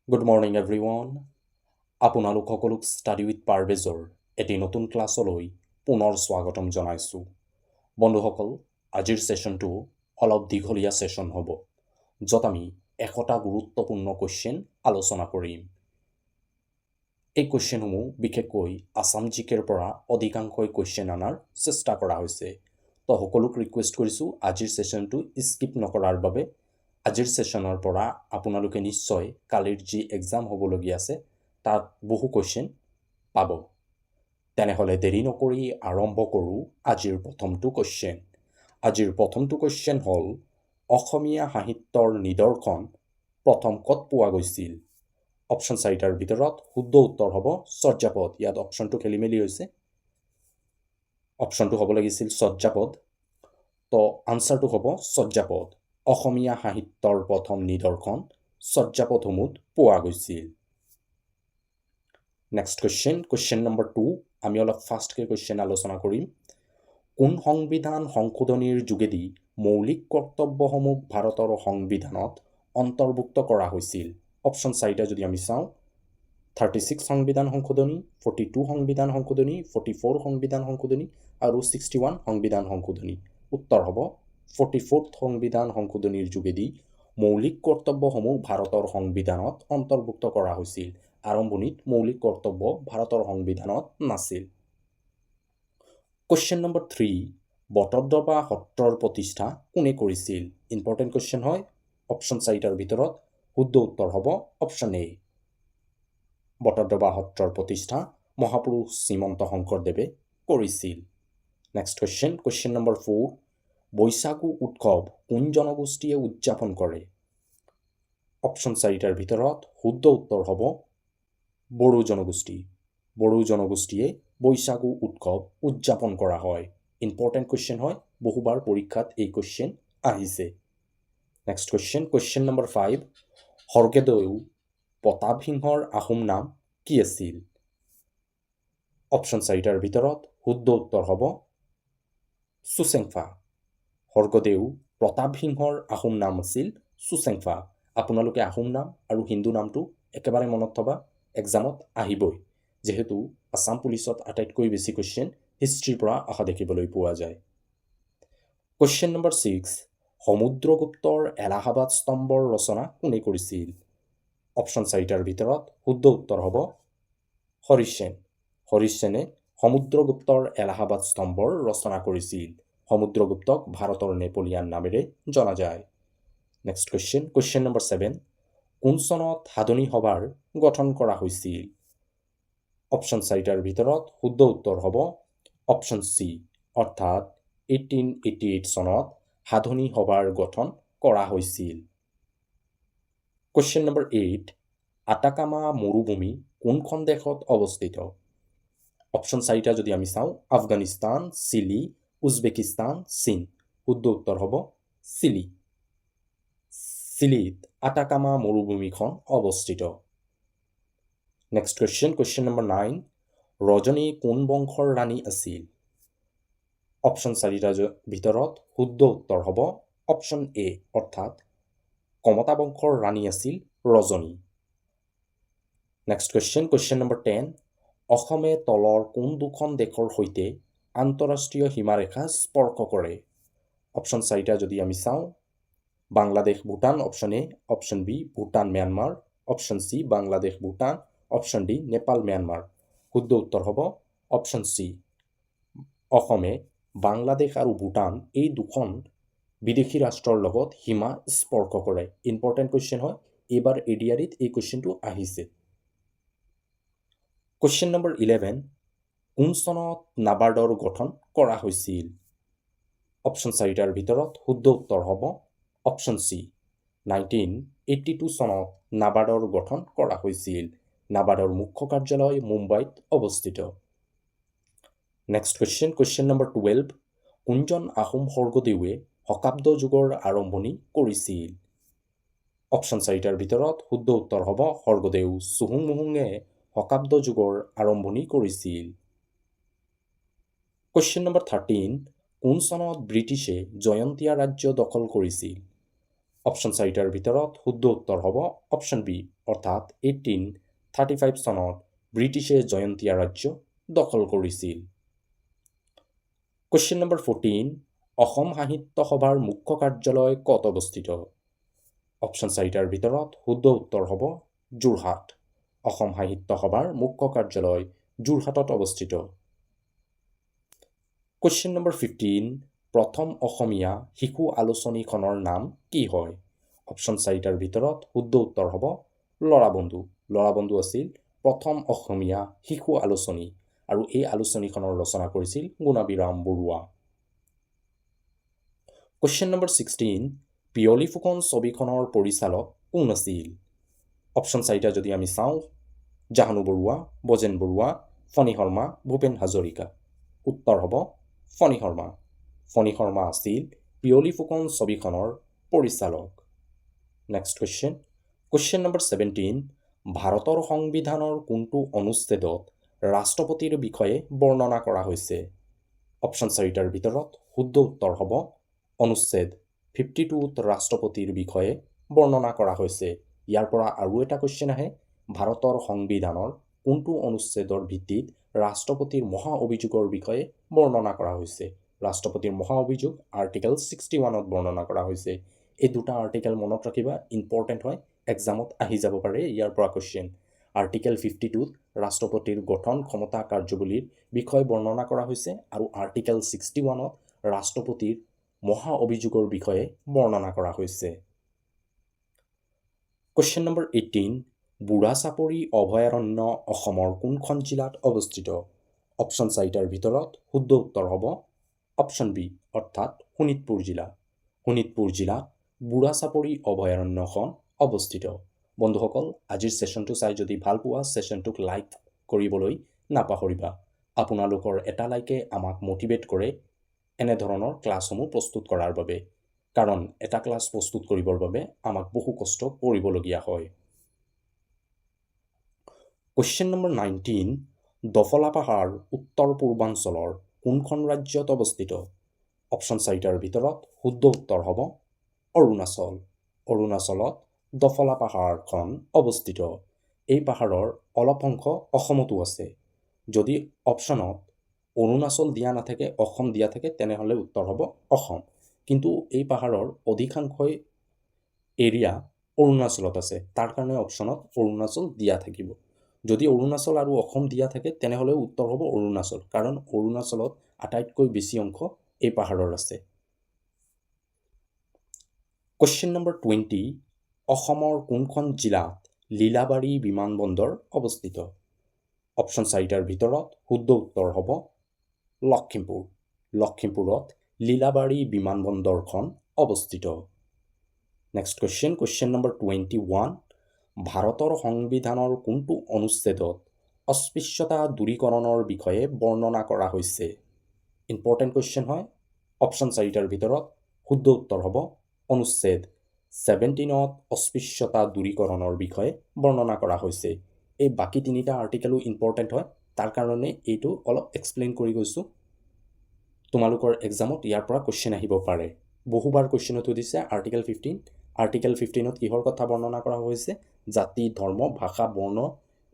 Good morning everyone. আপোনালোক সকলোক study with পাৰভেজৰ এটি নতুন ক্লাছলৈ পুনৰ স্বাগতম জনাইছোঁ। বন্ধুসকল, আজিৰ ছেশ্যনটো অলপ দীঘলীয়া ছেশ্যন হ'ব, য'ত আমি এশটা গুৰুত্বপূৰ্ণ কুৱেশ্যন আলোচনা কৰিম। এই কুৱেশ্যনসমূহ বিশেষকৈ আছাম জিকেৰ পৰা অধিকাংশই কুৱেশ্যন অনাৰ চেষ্টা কৰা হৈছে। তো সকলোক ৰিকুৱেষ্ট কৰিছোঁ আজিৰ ছেশ্যনটো স্কিপ নকৰাৰ বাবে। আজিৰ ছেশ্যনৰ পৰা আপোনালোকে নিশ্চয় কালিৰ যি এক্সাম হ'বলগীয়া আছে তাত বহু কুৱেশ্যন পাব। তেনেহ'লে দেৰি নকৰি আৰম্ভ কৰোঁ আজিৰ প্ৰথমটো কুৱেশ্যন। আজিৰ প্ৰথমটো কুৱেশ্যন হ'ল অসমীয়া সাহিত্যৰ নিদৰ্শন প্ৰথম ক'ত পোৱা গৈছিল? অপশ্যন চাৰিটাৰ ভিতৰত শুদ্ধ উত্তৰ হ'ব চৰ্যাপদ। ইয়াত অপশ্যনটো খেলি মেলি হৈছে, অপশ্যনটো হ'ব লাগিছিল চৰ্যাপদ। তো আনচাৰটো হ'ব চৰ্যাপদ। অসমীয়া সাহিত্যৰ প্ৰথম নিদৰ্শন চৰ্যাপদসমূহত পোৱা গৈছিল। Next question number 2। আমি অলপ ফাষ্টকৈ কুৱেশ্যন আলোচনা কৰিম। কোন সংবিধান সংশোধনীৰ যোগেদি মৌলিক কৰ্তব্যসমূহ ভাৰতৰ সংবিধানত অন্তৰ্ভুক্ত কৰা হৈছিল? অপশ্যন চাৰিটা যদি আমি চাওঁ, 36 সংবিধান সংশোধনী, 42 সংবিধান সংশোধনী, 44 সংবিধান সংশোধনী আৰু 61 সংবিধান সংশোধনী। উত্তৰ হ'ব 44th সংবিধান সংশোধনীৰ যোগেদি মৌলিক কৰ্তব্যসমূহ ভাৰতৰ সংবিধানত অন্তৰ্ভুক্ত কৰা হৈছিল। আৰম্ভণিত মৌলিক কৰ্তব্য ভাৰতৰ সংবিধানত নাছিল। Question number 3। বটদ্ৰৱা সত্ৰৰ প্ৰতিষ্ঠা কোনে কৰিছিল? ইম্পৰ্টেণ্ট কুৱেশ্যন হয়। অপশ্যন চাৰিটাৰ ভিতৰত শুদ্ধ উত্তৰ হ'ব অপশ্যন এ। বটদ্ৰৱা সত্ৰৰ প্ৰতিষ্ঠা মহাপুৰুষ শ্ৰীমন্ত শংকৰদেৱে কৰিছিল। Next question number 4। বৈশাগু উৎসৱ কোন জনগোষ্ঠীয়ে উদযাপন কৰে? অপশ্যন চাৰিটাৰ ভিতৰত শুদ্ধ উত্তৰ হ'ব বড়ো জনগোষ্ঠী। বড়ো জনগোষ্ঠীয়ে বৈশাগু উৎসৱ উদযাপন কৰা হয়। ইম্পৰ্টেণ্ট কুৱেশ্যন হয়, বহুবাৰ পৰীক্ষাত এই কুৱেশ্যন আহিছে। Next question number 5। স্বৰ্গদেউ প্ৰতাপ সিংহৰ আহোম নাম কি আছিল? অপশ্যন চাৰিটাৰ ভিতৰত শুদ্ধ উত্তৰ হ'ব চুচেংফা। স্বৰ্গদেউ প্ৰতাপ সিংহৰ আহোম নাম আছিল চুচেংফা। আপোনালোকে আহোম নাম আৰু হিন্দু নামটো একেবাৰে মনত থবা, এক্সামত আহিবই, যিহেতু আছাম পুলিচত আটাইতকৈ বেছি কুৱেশ্যন হিষ্ট্ৰীৰ পৰা অহা দেখিবলৈ পোৱা যায়। Question number 6। সমুদ্ৰগুপ্তৰ এলাহাবাদ স্তম্ভৰ ৰচনা কোনে কৰিছিল? অপশ্যন চাৰিটাৰ ভিতৰত শুদ্ধ উত্তৰ হ'ব হৰিশচেন। হৰিশচেনে সমুদ্ৰগুপ্তৰ এলাহাবাদ স্তম্ভৰ ৰচনা কৰিছিল। সমুদ্ৰগুপ্তক ভাৰতৰ নেপোলিয়ান নামেৰে জনা যায়। Next question number 7। কোন চনত সাধনী সভাৰ গঠন কৰা হৈছিল? অপশ্যন চাৰিটাৰ ভিতৰত শুদ্ধ উত্তৰ হ'ব অপশ্যন চি, অৰ্থাৎ 1888 চনত সাধনী সভাৰ গঠন কৰা হৈছিল। Question number 8। আটাকামা মৰুভূমি কোনখন দেশত অৱস্থিত? অপশ্যন চাৰিটা যদি আমি চাওঁ, আফগানিস্তান, চিলি, উজবেকিস্তান, চীন। শুদ্ধ উত্তৰ হ'ব চিলি। চিলিত আটাকামা মৰুভূমিখন অৱস্থিত। Next question number 9। ৰজনী কোন বংশৰ ৰাণী আছিল? অপশ্যন চাৰিটাৰ ভিতৰত শুদ্ধ উত্তৰ হ'ব অপশ্যন এ, অৰ্থাৎ কমতা বংশৰ ৰাণী আছিল ৰজনী। Next question number 10। অসমে তলৰ কোন দুখন দেশৰ সৈতে আন্তঃৰাষ্ট্ৰীয় সীমাৰেখা স্পৰ্শ কৰে? অপশ্যন চাৰিটা যদি আমি চাওঁ, Bangladesh Bhutan option A, option B Bhutan Myanmar, option C Bangladesh Bhutan, option D Nepal Myanmar. শুদ্ধ উত্তৰ হ'ব অপশ্যন চি। অসমে বাংলাদেশ আৰু ভূটান এই দুখন বিদেশী ৰাষ্ট্ৰৰ লগত সীমা স্পৰ্শ কৰে। ইম্পৰ্টেণ্ট কুৱেশ্যন হয়, এইবাৰ এডিআৰিত এই কুৱেশ্যনটো আহিছে। Question number 11। কোন চনত নাবাৰ্ডৰ গঠন কৰা হৈছিল? অপশ্যন চাৰিটাৰ ভিতৰত শুদ্ধ উত্তৰ হ'ব অপশ্যন চি, 1982 চনত নাবাৰ্ডৰ গঠন কৰা হৈছিল। নাবাৰ্ডৰ মুখ্য কাৰ্যালয় মুম্বাইত অৱস্থিত। Next question number 12। কোনজন আহোম স্বৰ্গদেউৱে শকাব্দ যুগৰ আৰম্ভণি কৰিছিল? অপশ্যন চাৰিটাৰ ভিতৰত শুদ্ধ উত্তৰ হ'ব স্বৰ্গদেউ চুহুংমুহুঙে শকাব্দ যুগৰ আৰম্ভণি কৰিছিল। Question number 13। কোন চনত ব্ৰিটিছে জয়ন্তীয়া ৰাজ্য দখল কৰিছিল? অপশ্যন চাৰিটাৰ ভিতৰত শুদ্ধ উত্তৰ হ'ব অপশ্যন বি অৰ্থাৎ 1835 চনত ব্ৰিটিছে জয়ন্তীয়া ৰাজ্য দখল কৰিছিল। কুৱেশ্যন নম্বৰ 14 অসম সাহিত্য সভাৰ মুখ্য কাৰ্যালয় ক'ত অৱস্থিত? অপশ্যন চাৰিটাৰ ভিতৰত শুদ্ধ উত্তৰ হ'ব যোৰহাট। অসম সাহিত্য সভাৰ মুখ্য কাৰ্যালয় যোৰহাটত অৱস্থিত। কুৱেশ্যন নম্বৰ 15 প্ৰথম অসমীয়া শিশু আলোচনীখনৰ নাম কি হয়? অপশ্যন চাৰিটাৰ ভিতৰত শুদ্ধ উত্তৰ হ'ব ল'ৰাবন্ধু। ল'ৰাবন্ধু আছিল প্ৰথম অসমীয়া শিশু আলোচনী আৰু এই আলোচনীখনৰ ৰচনা কৰিছিল গুণাভিৰাম বৰুৱা। কুৱেশ্যন নম্বৰ 16 পিয়লি ফুকন ছবিখনৰ পৰিচালক কোন আছিল? অপশ্যন চাৰিটা যদি আমি চাওঁ জাহানু বৰুৱা, বজেন বৰুৱা, ফণী শৰ্মা, ভূপেন হাজৰিকা। উত্তৰ হ'ব ফণী শৰ্মা। ফণী শৰ্মা আছিল পিয়লি ফুকন ছবিখনৰ পৰিচালক। Next question. কুৱেশ্যন নম্বৰ 17 ভাৰতৰ সংবিধানৰ কোনটো অনুচ্ছেদত ৰাষ্ট্ৰপতিৰ বিষয়ে বৰ্ণনা কৰা হৈছে? অপশ্যন চাৰিটাৰ ভিতৰত শুদ্ধ উত্তৰ হ'ব অনুচ্ছেদ 52ত ৰাষ্ট্ৰপতিৰ বিষয়ে বৰ্ণনা কৰা হৈছে। ইয়াৰ পৰা আৰু এটা কুৱেশ্যন আহে ভাৰতৰ সংবিধানৰ কোনটো অনুচ্ছেদৰ ভিত্তিত ৰাষ্ট্ৰপতিৰ মহা অভিযোগৰ বিষয়ে বৰ্ণনা কৰা হৈছে? ৰাষ্ট্ৰপতিৰ মহা অভিযোগ আৰ্টিকেল 61ত বৰ্ণনা কৰা হৈছে। এই দুটা আৰ্টিকেল মনত ৰাখিবা, ইম্পৰ্টেণ্ট হয়, এক্সামত আহি যাব পাৰে ইয়াৰ পৰা কুৱেশ্যন। আৰ্টিকেল 52ত ৰাষ্ট্ৰপতিৰ গঠন ক্ষমতা কাৰ্যৱলীৰ বিষয়ে বৰ্ণনা কৰা হৈছে আৰু আৰ্টিকেল 61ত ৰাষ্ট্ৰপতিৰ মহা অভিযোগৰ বিষয়ে বৰ্ণনা কৰা হৈছে। কুৱেশ্যন নম্বৰ 18 বুঢ়া চাপৰি অভয়াৰণ্য অসমৰ কোনখন জিলাত অৱস্থিত? অপশ্যন চাৰিটাৰ ভিতৰত শুদ্ধ উত্তৰ হ'ব অপশ্যন বি অৰ্থাৎ শোণিতপুৰ জিলা। শোণিতপুৰ জিলাত বুঢ়া চাপৰি অভয়াৰণ্যখন অৱস্থিত। বন্ধুসকল, আজিৰ ছেশ্যনটো চাই যদি ভাল পোৱা ছেশ্যনটোক লাইক কৰিবলৈ নাপাহৰিবা। আপোনালোকৰ এটা লাইকে আমাক মটিভেট কৰে এনেধৰণৰ ক্লাছসমূহ প্ৰস্তুত কৰাৰ বাবে, কাৰণ এটা ক্লাছ প্ৰস্তুত কৰিবৰ বাবে আমাক বহু কষ্ট কৰিবলগীয়া হয়। কুৱেশ্যন নম্বৰ 19 দফলা পাহাৰ উত্তৰ পূৰ্বাঞ্চলৰ কোনখন ৰাজ্যত অৱস্থিত? অপশ্যন চাৰিটাৰ ভিতৰত শুদ্ধ উত্তৰ হ'ব অৰুণাচল। অৰুণাচলত দফলা পাহাৰখন অৱস্থিত। এই পাহাৰৰ অলপ অংশ অসমতো আছে। যদি অপশ্যনত অৰুণাচল দিয়া নাথাকে, অসম দিয়া থাকে, তেনেহ'লে উত্তৰ হ'ব অসম। কিন্তু এই পাহাৰৰ অধিকাংশই এৰিয়া অৰুণাচলত আছে, তাৰ কাৰণে অপশ্যনত অৰুণাচল দিয়া থাকিব। যদি অৰুণাচল আৰু অসম দিয়া থাকে তেনেহ'লে উত্তৰ হ'ব অৰুণাচল, কাৰণ অৰুণাচলত আটাইতকৈ বেছি অংশ এই পাহাৰৰ আছে। কুৱেশ্যন নম্বৰ 20 অসমৰ কোনখন জিলাত লীলাবাৰী বিমানবন্দৰ অৱস্থিত? অপশ্যন চাৰিটাৰ ভিতৰত শুদ্ধ উত্তৰ হ'ব লখিমপুৰ। লখিমপুৰত লীলাবাৰী বিমানবন্দৰখন অৱস্থিত। Next question. কুৱেশ্যন নম্বৰ 21 ভাৰতৰ সংবিধানৰ কোনটো অনুচ্ছেদত অস্পৃশ্যতা দূৰীকৰণৰ বিষয়ে বৰ্ণনা কৰা হৈছে? ইম্পৰ্টেণ্ট কুৱেশ্যন হয়। অপশ্যন চাৰিটাৰ ভিতৰত শুদ্ধ উত্তৰ হ'ব অনুচ্ছেদ 17ত অস্পৃশ্যতা দূৰীকৰণৰ বিষয়ে বৰ্ণনা কৰা হৈছে। এই বাকী তিনিটা আৰ্টিকেলো ইম্পৰ্টেণ্ট হয়, তাৰ কাৰণে এইটো অলপ এক্সপ্লেইন কৰি গৈছোঁ। তোমালোকৰ এক্সামত ইয়াৰ পৰা কুৱেশ্যন আহিব পাৰে। বহুবাৰ কুৱেশ্যনত সুধিছে আৰ্টিকেল 15। আৰ্টিকেল 15ত কিহৰ কথা বৰ্ণনা কৰা হৈছে? জাতি, ধৰ্ম, ভাষা, বৰ্ণ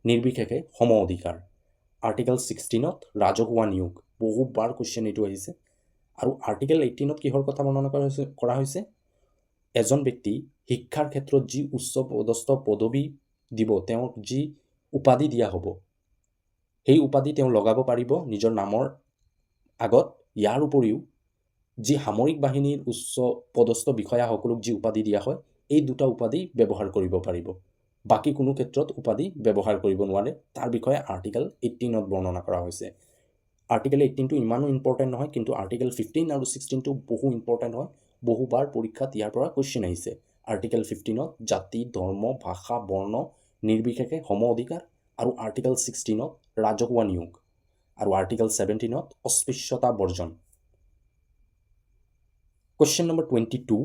নিৰ্বিশেষে সম অধিকাৰ। আৰ্টিকেল 16ত ৰাজহুৱা নিয়োগ, বহুবাৰ কুৱেশ্যন এইটো আহিছে। আৰু আৰ্টিকেল 18ত কিহৰ কথা বৰ্ণনা কৰা হৈছে? এজন ব্যক্তি শিক্ষাৰ ক্ষেত্ৰত যি উচ্চ পদস্থ পদবী দিব, তেওঁক যি উপাধি দিয়া হ'ব, সেই উপাধি তেওঁ লগাব পাৰিব নিজৰ নামৰ আগত। ইয়াৰ উপৰিও যি সামৰিক বাহিনীৰ উচ্চ পদস্থ বিষয়াসকলক যি উপাধি দিয়া হয়, এই দুটা উপাধি ব্যৱহাৰ কৰিব পাৰিব। বাকী কোনো ক্ষেত্ৰত উপাধি ব্যৱহাৰ কৰিব নোৱাৰে। তাৰ বিষয়ে আৰ্টিকেল 18ত বৰ্ণনা কৰা হৈছে। আৰ্টিকেল 18টো ইমানো ইম্পৰ্টেণ্ট নহয়, কিন্তু আৰ্টিকেল 15 আৰু 16টো বহু ইম্পৰ্টেণ্ট হয়। বহুবাৰ পৰীক্ষাত ইয়াৰ পৰা কুৱেশ্যন আহিছে। আৰ্টিকেল 15ত জাতি, ধৰ্ম, ভাষা, বৰ্ণ নিৰ্বিশেষে সম অধিকাৰ, আৰু আৰ্টিকেল 16ত ৰাজহুৱা নিয়োগ, আৰু আৰ্টিকেল 17ত অস্পৃশ্যতা বৰ্জন। কুৱেশ্যন নম্বৰ 22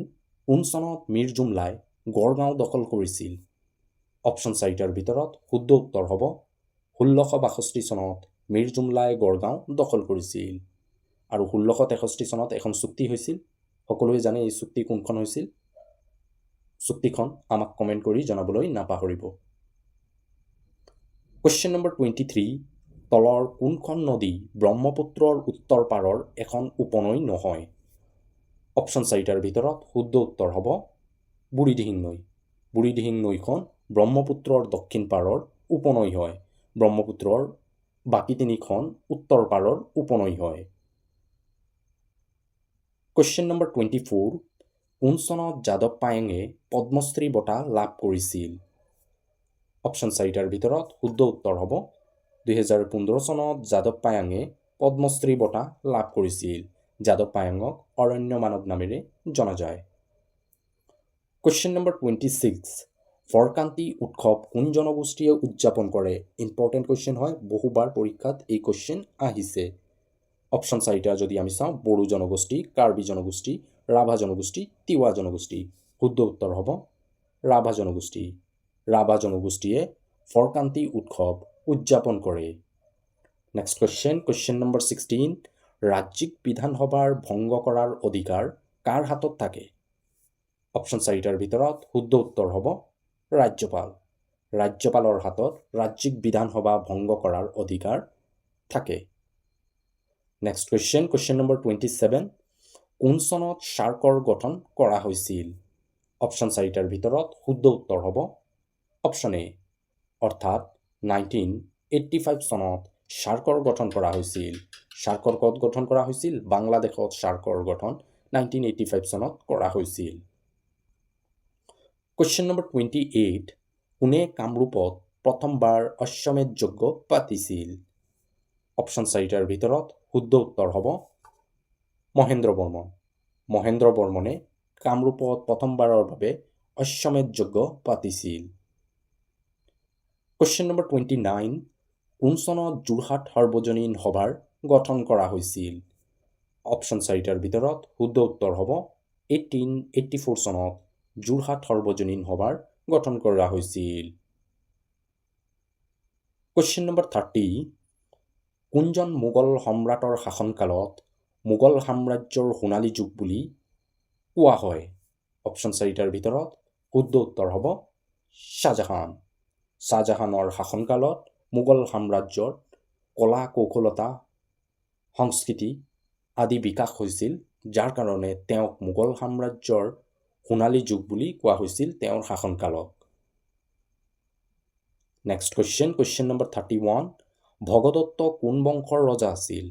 কোন চনত মীৰ জুমলাই গড়গাঁও দখল কৰিছিল? অপশ্যন চাৰিটাৰ ভিতৰত শুদ্ধ উত্তৰ হ'ব 1662 চনত মীৰ জুমলাই গড়গাঁও দখল কৰিছিল। আৰু 1663 চনত এখন চুক্তি হৈছিল। সকলোৱে জানে এই চুক্তি কোনখন হৈছিল? চুক্তিখন আমাক কমেণ্ট কৰি জনাবলৈ নাপাহৰিব। কুৱেশ্যন নম্বৰ 23, তলৰ কোনখন নদী ব্ৰহ্মপুত্ৰৰ উত্তৰ পাৰৰ এখন উপনৈ নহয়? অপশ্যন 4টাৰ ভিতৰত শুদ্ধ উত্তৰ হ'ব বুঢ়ীদিহিং নৈ। বুঢ়ীদিহিং নৈখন ব্ৰহ্মপুত্ৰৰ দক্ষিণ পাৰৰ উপনৈ হয়। ব্ৰহ্মপুত্ৰৰ বাকী 3খন উত্তৰ পাৰৰ উপনৈ হয়। কুৱেশ্যন নম্বৰ 24, কোন চনত যাদৱ পায়েঙে পদ্মশ্ৰী বঁটা লাভ কৰিছিল? অপশ্যন 4টাৰ ভিতৰত শুদ্ধ উত্তৰ হ'ব 2015 চনত যাদৱ পায়েঙে পদ্মশ্ৰী বঁটা লাভ কৰিছিল। যাদৱ পায়েঙক অৰণ্য মানৱ নামেৰে জনা যায়। কুৱেশ্যন নম্বৰ 26, ফৰকান্তি উৎসৱ কোন জনগোষ্ঠীয়ে উদযাপন কৰে? ইম্পৰ্টেণ্ট কুৱেশ্যন হয়, বহুবাৰ পৰীক্ষাত এই কুৱেশ্যন আহিছে। অপশ্যন 4টা যদি আমি চাওঁ, বড়ো জনগোষ্ঠী, কাৰ্বি জনগোষ্ঠী, ৰাভা জনগোষ্ঠী, তিৱা জনগোষ্ঠী। শুদ্ধ উত্তৰ হ'ব ৰাভা জনগোষ্ঠী। ৰাভা জনগোষ্ঠীয়ে ফৰকান্তি উৎসৱ উদযাপন কৰে। নেক্সট কুৱেশ্যন নম্বৰ 16, ৰাজ্যিক বিধানসভাৰ ভংগ কৰাৰ অধিকাৰ কাৰ হাতত থাকে? অপশ্যন 4টাৰ ভিতৰত শুদ্ধ উত্তৰ হ'ব ৰাজ্যপাল। ৰাজ্যপালৰ হাতত ৰাজ্যিক বিধানসভা ভংগ কৰাৰ অধিকাৰ থাকে। নেক্সট কুৱেশ্যন নম্বৰ 27, কোন চনত সাৰ্কৰ গঠন কৰা হৈছিল? অপশ্যন 4টাৰ ভিতৰত শুদ্ধ উত্তৰ হ'ব অপশ্যন এ, অৰ্থাৎ 1985 চনত সাৰ্কৰ গঠন কৰা হৈছিল। সাৰ্কৰ ক'ত গঠন কৰা হৈছিল? বাংলাদেশত সাৰ্কৰ গঠন 1985 চনত কৰা হৈছিল। কুৱেশ্যন নম্বৰ 28, কোনে কামৰূপত প্ৰথমবাৰ অশ্বমেধ যজ্ঞ পাতিছিল? অপশ্যন 4টাৰ ভিতৰত শুদ্ধ উত্তৰ হ'ব মহেন্দ্ৰ বৰ্মন। মহেন্দ্ৰ বৰ্মনে কামৰূপত প্ৰথমবাৰৰ বাবে অশ্বমেধ যজ্ঞ পাতিছিল। কুৱেশ্যন নম্বৰ 29, কোন চনত যোৰহাট সাৰ্বজনীন সভাৰ গঠন কৰা হৈছিল? অপশ্যন 4টাৰ ভিতৰত শুদ্ধ উত্তৰ হ'ব 1884 চনত যোৰহাট সাৰ্বজনীন সভাৰ গঠন কৰা হৈছিল। কুৱেশ্যন নম্বৰ 30, কোনজন মোগল সম্ৰাটৰ শাসনকালত মোগল সাম্ৰাজ্যৰ সোণালী যুগ বুলি কোৱা হয়? অপশ্যন 4টাৰ ভিতৰত শুদ্ধ উত্তৰ হ'ব শ্বাহজাহান। শ্বাহজাহানৰ শাসনকালত মোগল সাম্ৰাজ্যৰ কলা কৌশলতা সংস্কৃতি আদি বিকাশ হৈছিল, যাৰ কাৰণে তেওঁক মোগল সাম্ৰাজ্যৰ সোণালী যুগ বুলি কোৱা হৈছিল তেওঁৰ শাসনকালক। নেক্সট কুৱেশ্যন নম্বৰ 31, ভগদত্ত কোন বংশৰ ৰজা আছিল?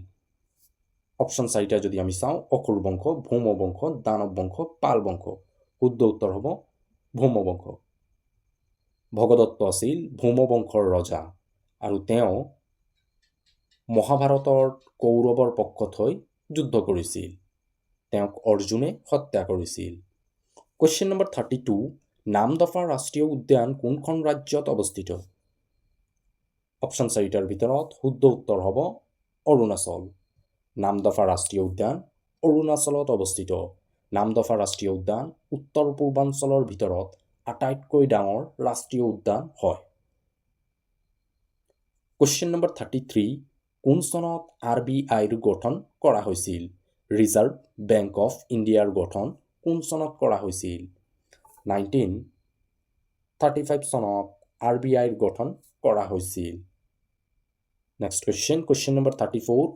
অপশ্যন 4টা যদি আমি চাওঁ, অসুৰ বংশ, ভৌম বংশ, দানৱ বংশ, পাল বংশ। শুদ্ধ উত্তৰ হ'ব ভৌম বংশ। ভগদত্ত আছিল ভৌম বংশৰ ৰজা আৰু তেওঁ মহাভাৰতৰ কৌৰৱৰ পক্ষত হৈ যুদ্ধ কৰিছিল। তেওঁক অৰ্জুনে হত্যা কৰিছিল। কুৱেশ্যন নম্বৰ 32, নামদফা ৰাষ্ট্ৰীয় উদ্যান কোনখন ৰাজ্যত অৱস্থিত? অপশ্যন 4টাৰ ভিতৰত শুদ্ধ উত্তৰ হ'ব অৰুণাচল। নামদফা ৰাষ্ট্ৰীয় উদ্যান অৰুণাচলত অৱস্থিত। নামদফা ৰাষ্ট্ৰীয় উদ্যান উত্তৰ পূৰ্বাঞ্চলৰ ভিতৰত আটাইতকৈ ডাঙৰ ৰাষ্ট্ৰীয় উদ্যান হয়। কুৱেশ্যন নম্বৰ 33, কোন চনত RBIৰ গঠন কৰা হৈছিল? ৰিজাৰ্ভ বেংক অফ ইণ্ডিয়াৰ গঠন কোন চনত কৰা হৈছিল? 1935 চনত RBIৰ গঠন কৰা হৈছিল। নেক্সট কুৱেশ্যন নম্বৰ 34,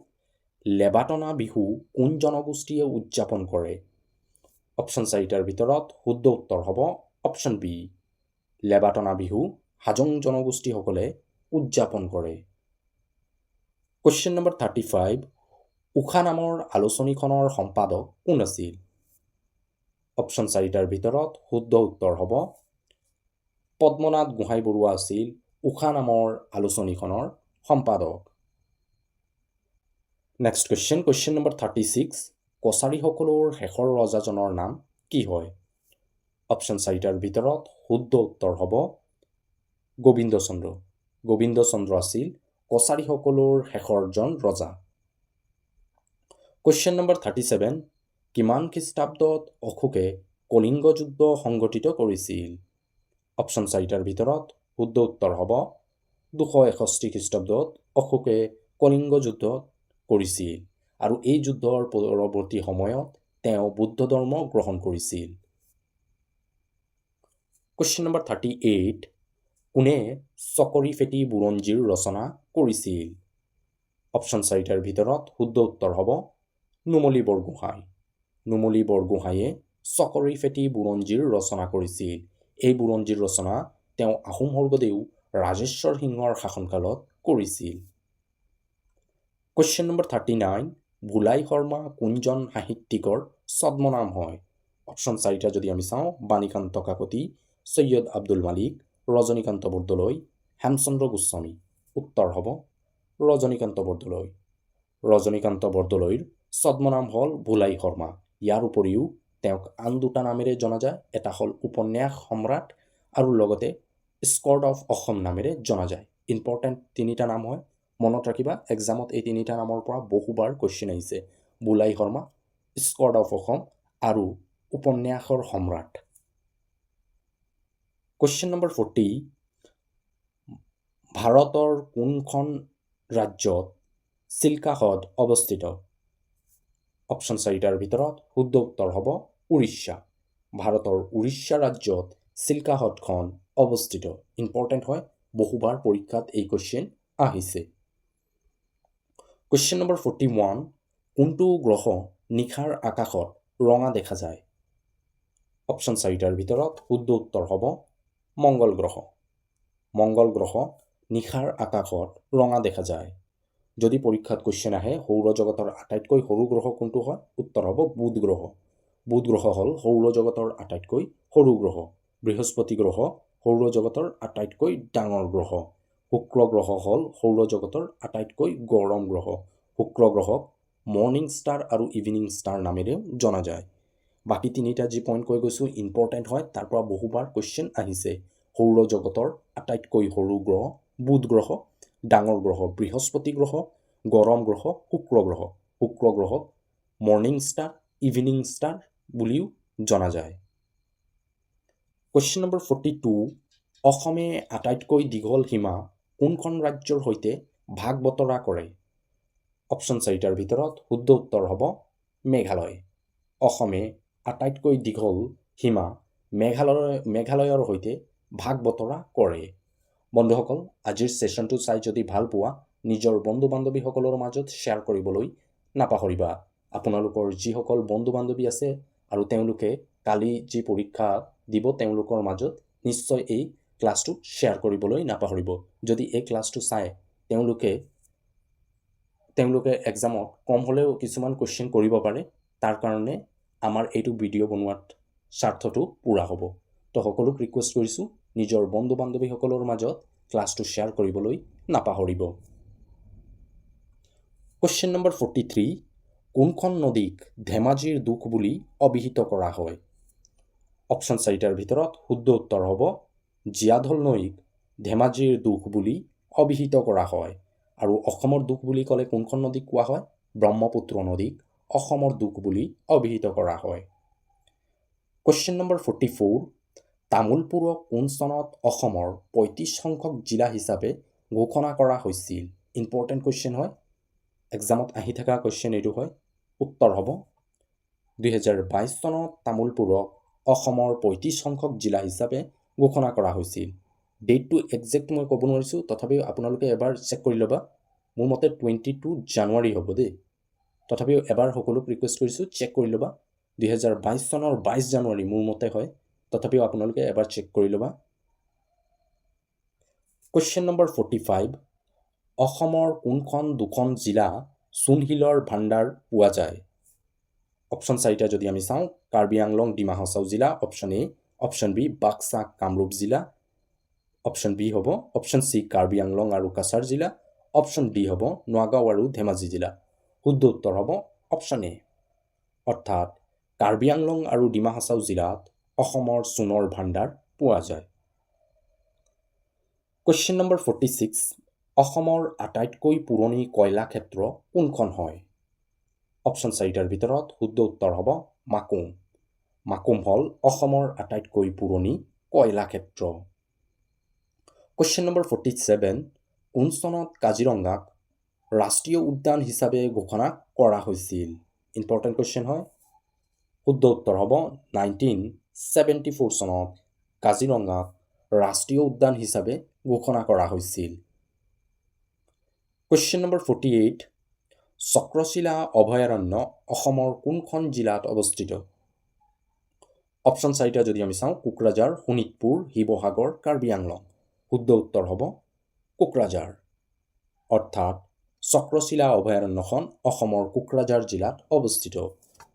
লেবাটনা বিহু কোন জনগোষ্ঠীয়ে উদযাপন কৰে? অপশ্যন 4টাৰ ভিতৰত শুদ্ধ উত্তৰ হ'ব অপশ্যন বি, লেবাটনা বিহু হাজং জনগোষ্ঠীসকলে উদযাপন কৰে। কুৱেশ্যন নম্বৰ 35, উষা নামৰ আলোচনীখনৰ সম্পাদক কোন আছিল? অপশ্যন 4টাৰ ভিতৰত শুদ্ধ উত্তৰ হ'ব পদ্মনাথ গোহাঁই বৰুৱা আছিল উষা নামৰ আলোচনীখনৰ সম্পাদক। নেক্সট কুৱেশ্যন নম্বৰ 36, কছাৰীসকলৰ শেষৰ ৰজাজনৰ নাম কি হয়? অপশ্যন 4টাৰ ভিতৰত শুদ্ধ উত্তৰ হ'ব গোবিন্দ চন্দ্ৰ। গোবিন্দ চন্দ্ৰ আছিল কছাৰীসকলৰ শেষৰজন ৰজা। কুৱেশ্যন নম্বৰ 37, কিমান খ্ৰীষ্টাব্দত অশোকে কলিংগ যুদ্ধ সংঘটিত কৰিছিল? অপশ্যন 4টাৰ ভিতৰত শুদ্ধ উত্তৰ হ'ব 261 খ্ৰীষ্টাব্দত অশোকে কলিংগ যুদ্ধ কৰিছিল আৰু এই যুদ্ধৰ পৰৱৰ্তী সময়ত তেওঁ বুদ্ধ ধৰ্ম গ্ৰহণ কৰিছিল। কুৱেশ্যন নম্বৰ 38 কোনে চকৰি ফেটি বুৰঞ্জীৰ ৰচনা কৰিছিল? অপশ্যন 4টাৰ ভিতৰত শুদ্ধ উত্তৰ হ'ব নুমলী বৰগোহাঁই। নুমলী বৰগোহাঁয়ে চকৰি ফেটি বুৰঞ্জীৰ ৰচনা কৰিছিল। এই বুৰঞ্জীৰ ৰচনা তেওঁ আহোম স্বৰ্গদেউ ৰাজেশ্বৰ সিংহৰ শাসনকালত কৰিছিল। কুৱেশ্যন নম্বৰ 39 ভোলাই শৰ্মা কোনজন সাহিত্যিকৰ ছদ্মনাম হয়? অপশ্যন 4টা যদি আমি চাওঁ বাণীকান্ত কাকতি, সৈয়দ আব্দুল মালিক, ৰজনীকান্ত বৰদলৈ, হেমচন্দ্ৰ গোস্বামী। উত্তৰ হ'ব ৰজনীকান্ত বৰদলৈ। ৰজনীকান্ত বৰদলৈৰ ছদ্মনাম হ'ল ভোলাই শৰ্মা। ইয়াৰ উপৰিও তেওঁক আন দুটা নামেৰে জনা যায়। এটা হ'ল উপন্যাস সম্ৰাট আৰু লগতে স্কৰ্ড অফ অসম নামেৰে জনা যায়। ইম্পৰ্টেণ্ট তিনিটা নাম হয়, মনত ৰাখিবা। এক্সামত এই তিনিটা নামৰ পৰা বহুবাৰ কুৱেশ্যন আহিছে। ভোলাই শৰ্মা, স্কৰ্ড অফ অসম আৰু উপন্যাসৰ সম্ৰাট। কুৱেশ্যন নম্বৰ 40 ভাৰতৰ কোনখন ৰাজ্যত চিল্কা হ্ৰদ অৱস্থিত? অপশ্যন 4টাৰ ভিতৰত শুদ্ধ উত্তৰ হ'ব উৰিষ্যা। ভাৰতৰ উৰিষ্যা ৰাজ্যত চিল্কা হ্ৰদখন অৱস্থিত। ইম্পৰ্টেণ্ট হয়, বহুবাৰ পৰীক্ষাত এই কুৱেশ্যন আহিছে। কুৱেশ্যন নম্বৰ 41 কোনটো গ্ৰহ নিশাৰ আকাশত ৰঙা দেখা যায়? অপশ্যন 4টাৰ ভিতৰত শুদ্ধ উত্তৰ হ'ব মংগল গ্ৰহ। মংগল গ্ৰহ নিশাৰ আকাশত ৰঙা দেখা যায়। যদি পৰীক্ষাত কুৱেশ্যন আহে সৌৰজগতৰ আটাইতকৈ সৰু গ্ৰহ কোনটো হয়? উত্তৰ হ'ব বুধ গ্ৰহ। বুধ গ্ৰহ হ'ল সৌৰজগতৰ আটাইতকৈ সৰু গ্ৰহ। বৃহস্পতি গ্ৰহ সৌৰজগতৰ আটাইতকৈ ডাঙৰ গ্ৰহ। শুক্ৰ গ্ৰহ হ'ল সৌৰজগতৰ আটাইতকৈ গৰম গ্ৰহ। শুক্ৰ গ্ৰহক মৰ্ণিং ষ্টাৰ আৰু ইভিনিং ষ্টাৰ নামেৰে জনা যায়। বাকী তিনিটা যি পইণ্ট কৈ গৈছোঁ ইম্পৰ্টেণ্ট হয়, তাৰ পৰা বহুবাৰ কুৱেশ্যন আহিছে। সৌৰজগতৰ আটাইতকৈ সৰু গ্ৰহ বুধ গ্ৰহ, ডাঙৰ গ্ৰহ বৃহস্পতি গ্ৰহ, গৰম গ্ৰহ শুক্ৰ গ্ৰহ। শুক্ৰ গ্ৰহক মৰ্ণিং ষ্টাৰ, ইভিনিং ষ্টাৰ বুলিও জনা যায়। কুৱেশ্যন নম্বৰ 42 অসমে আটাইতকৈ দীঘল সীমা কোনখন ৰাজ্যৰ সৈতে ভাগ বতৰা কৰে? অপশ্যন 4টাৰ ভিতৰত শুদ্ধ উত্তৰ হ'ব মেঘালয়। অসমে আটাইতকৈ দীঘল সীমা মেঘালয়ৰ সৈতে ভাগ বতৰা কৰে। বন্ধুসকল, আজিৰ ছেশ্যনটো চাই যদি ভাল পোৱা নিজৰ বন্ধু বান্ধৱীসকলৰ মাজত শ্বেয়াৰ কৰিবলৈ নাপাহৰিবা। আপোনালোকৰ যিসকল বন্ধু বান্ধৱী আছে আৰু তেওঁলোকে কালি যি পৰীক্ষা দিব তেওঁলোকৰ মাজত নিশ্চয় এই ক্লাছটো শ্বেয়াৰ কৰিবলৈ নাপাহৰিব। যদি এই ক্লাছটো চাই তেওঁলোকে এক্সামত কম হ'লেও কিছুমান কুৱেশ্যন কৰিব পাৰে, তাৰ কাৰণে আমাৰ এইটো ভিডিঅ' বনোৱাত স্বাৰ্থটো পূৰা হ'ব। তো সকলোক ৰিকুৱেষ্ট কৰিছোঁ নিজৰ বন্ধু বান্ধৱীসকলৰ মাজত ক্লাছটো শ্বেয়াৰ কৰিবলৈ নাপাহৰিব। কুৱেশ্যন নম্বৰ 43 কোনখন নদীক ধেমাজিৰ দুখ বুলি অভিহিত কৰা হয়? অপশ্যন 4টাৰ ভিতৰত শুদ্ধ উত্তৰ হ'ব জীয়াঢল নৈক ধেমাজিৰ দুখ বুলি অভিহিত কৰা হয়। আৰু অসমৰ দুখ বুলি ক'লে কোনখন নদীক কোৱা হয়? ব্ৰহ্মপুত্ৰ নদীক অসমৰ দুখ বুলি অভিহিত কৰা হয়। কুৱেশ্যন নম্বৰ 44 তামোলপুৰক কোন চনত অসমৰ 35 সংখ্যক জিলা হিচাপে ঘোষণা কৰা হৈছিল? ইম্পৰ্টেণ্ট কুৱেশ্যন হয়, এক্সামত আহি থকা কুৱেশ্যন এইটো হয়। উত্তৰ হ'ব 2022 চনত তামোলপুৰক অসমৰ 35 সংখ্যক জিলা হিচাপে ঘোষণা কৰা হৈছিল। ডেটটো একজেক্ট মই ক'ব নোৱাৰিছোঁ, তথাপিও আপোনালোকে এবাৰ চেক কৰি ল'বা। মোৰ মতে 22 জানুৱাৰী হ'ব দেই। তথাপিও এবাৰ সকলোক ৰিকুৱেষ্ট কৰিছোঁ চেক কৰি ল'বা। 2022 চনৰ 22 জানুৱাৰী মোৰ মতে হয়, তথাপিও আপোনালোকে এবাৰ চেক কৰি ল'বা। কুৱেশ্যন নম্বৰ 45 অসমৰ কোনখন দুখন জিলা চূণশিলৰ ভাণ্ডাৰ পোৱা যায়? অপশ্যন 4টা যদি আমি চাওঁ কাৰ্বি আংলং ডিমা হাছাও জিলা, option A, option B Baksa Kamrup জিলা, অপশ্যন বি হ'ব অপশ্যন চি কাৰ্বি আংলং আৰু কাছাৰ জিলা, অপশ্যন ডি হ'ব নগাঁও আৰু ধেমাজি জিলা। শুদ্ধ উত্তৰ হ'ব অপশ্যন এ, অৰ্থাৎ কাৰ্বি আংলং আৰু ডিমা হাছাও জিলাত অসমৰ চূণৰ ভাণ্ডাৰ পোৱা যায়। কুৱেশ্যন নম্বৰ 46 অসমৰ আটাইতকৈ পুৰণি কয়লা ক্ষেত্ৰ কোনখন হয়? অপশ্যন 4টাৰ ভিতৰত শুদ্ধ উত্তৰ হ'ব মাকুম। মাকুম হ'ল অসমৰ আটাইতকৈ পুৰণি কয়লা ক্ষেত্ৰ। কুৱেশ্যন নম্বৰ 47 কোন চনত কাজিৰঙাক ৰাষ্ট্ৰীয় উদ্যান হিচাপে ঘোষণা কৰা হৈছিল? ইম্পৰ্টেণ্ট কুৱেশ্যন হয়। শুদ্ধ উত্তৰ হ'ব 1974 চনত কাজিৰঙাক ৰাষ্ট্ৰীয় উদ্যান হিচাপে ঘোষণা কৰা হৈছিল? কুৱেশ্যন নম্বৰ 48, চক্ৰশিলা অভয়াৰণ্য অসমৰ কোনখন জিলাত অৱস্থিত? অপশ্যন 4টা যদি আমি চাওঁ, কোকৰাঝাৰ, শোণিতপুৰ, শিৱসাগৰ, কাৰ্বি আংলং। শুদ্ধ উত্তৰ হ'ব কোকৰাঝাৰ। অৰ্থাৎ চক্ৰশিলা অভয়াৰণ্যখন অসমৰ কোকৰাঝাৰ জিলাত অৱস্থিত।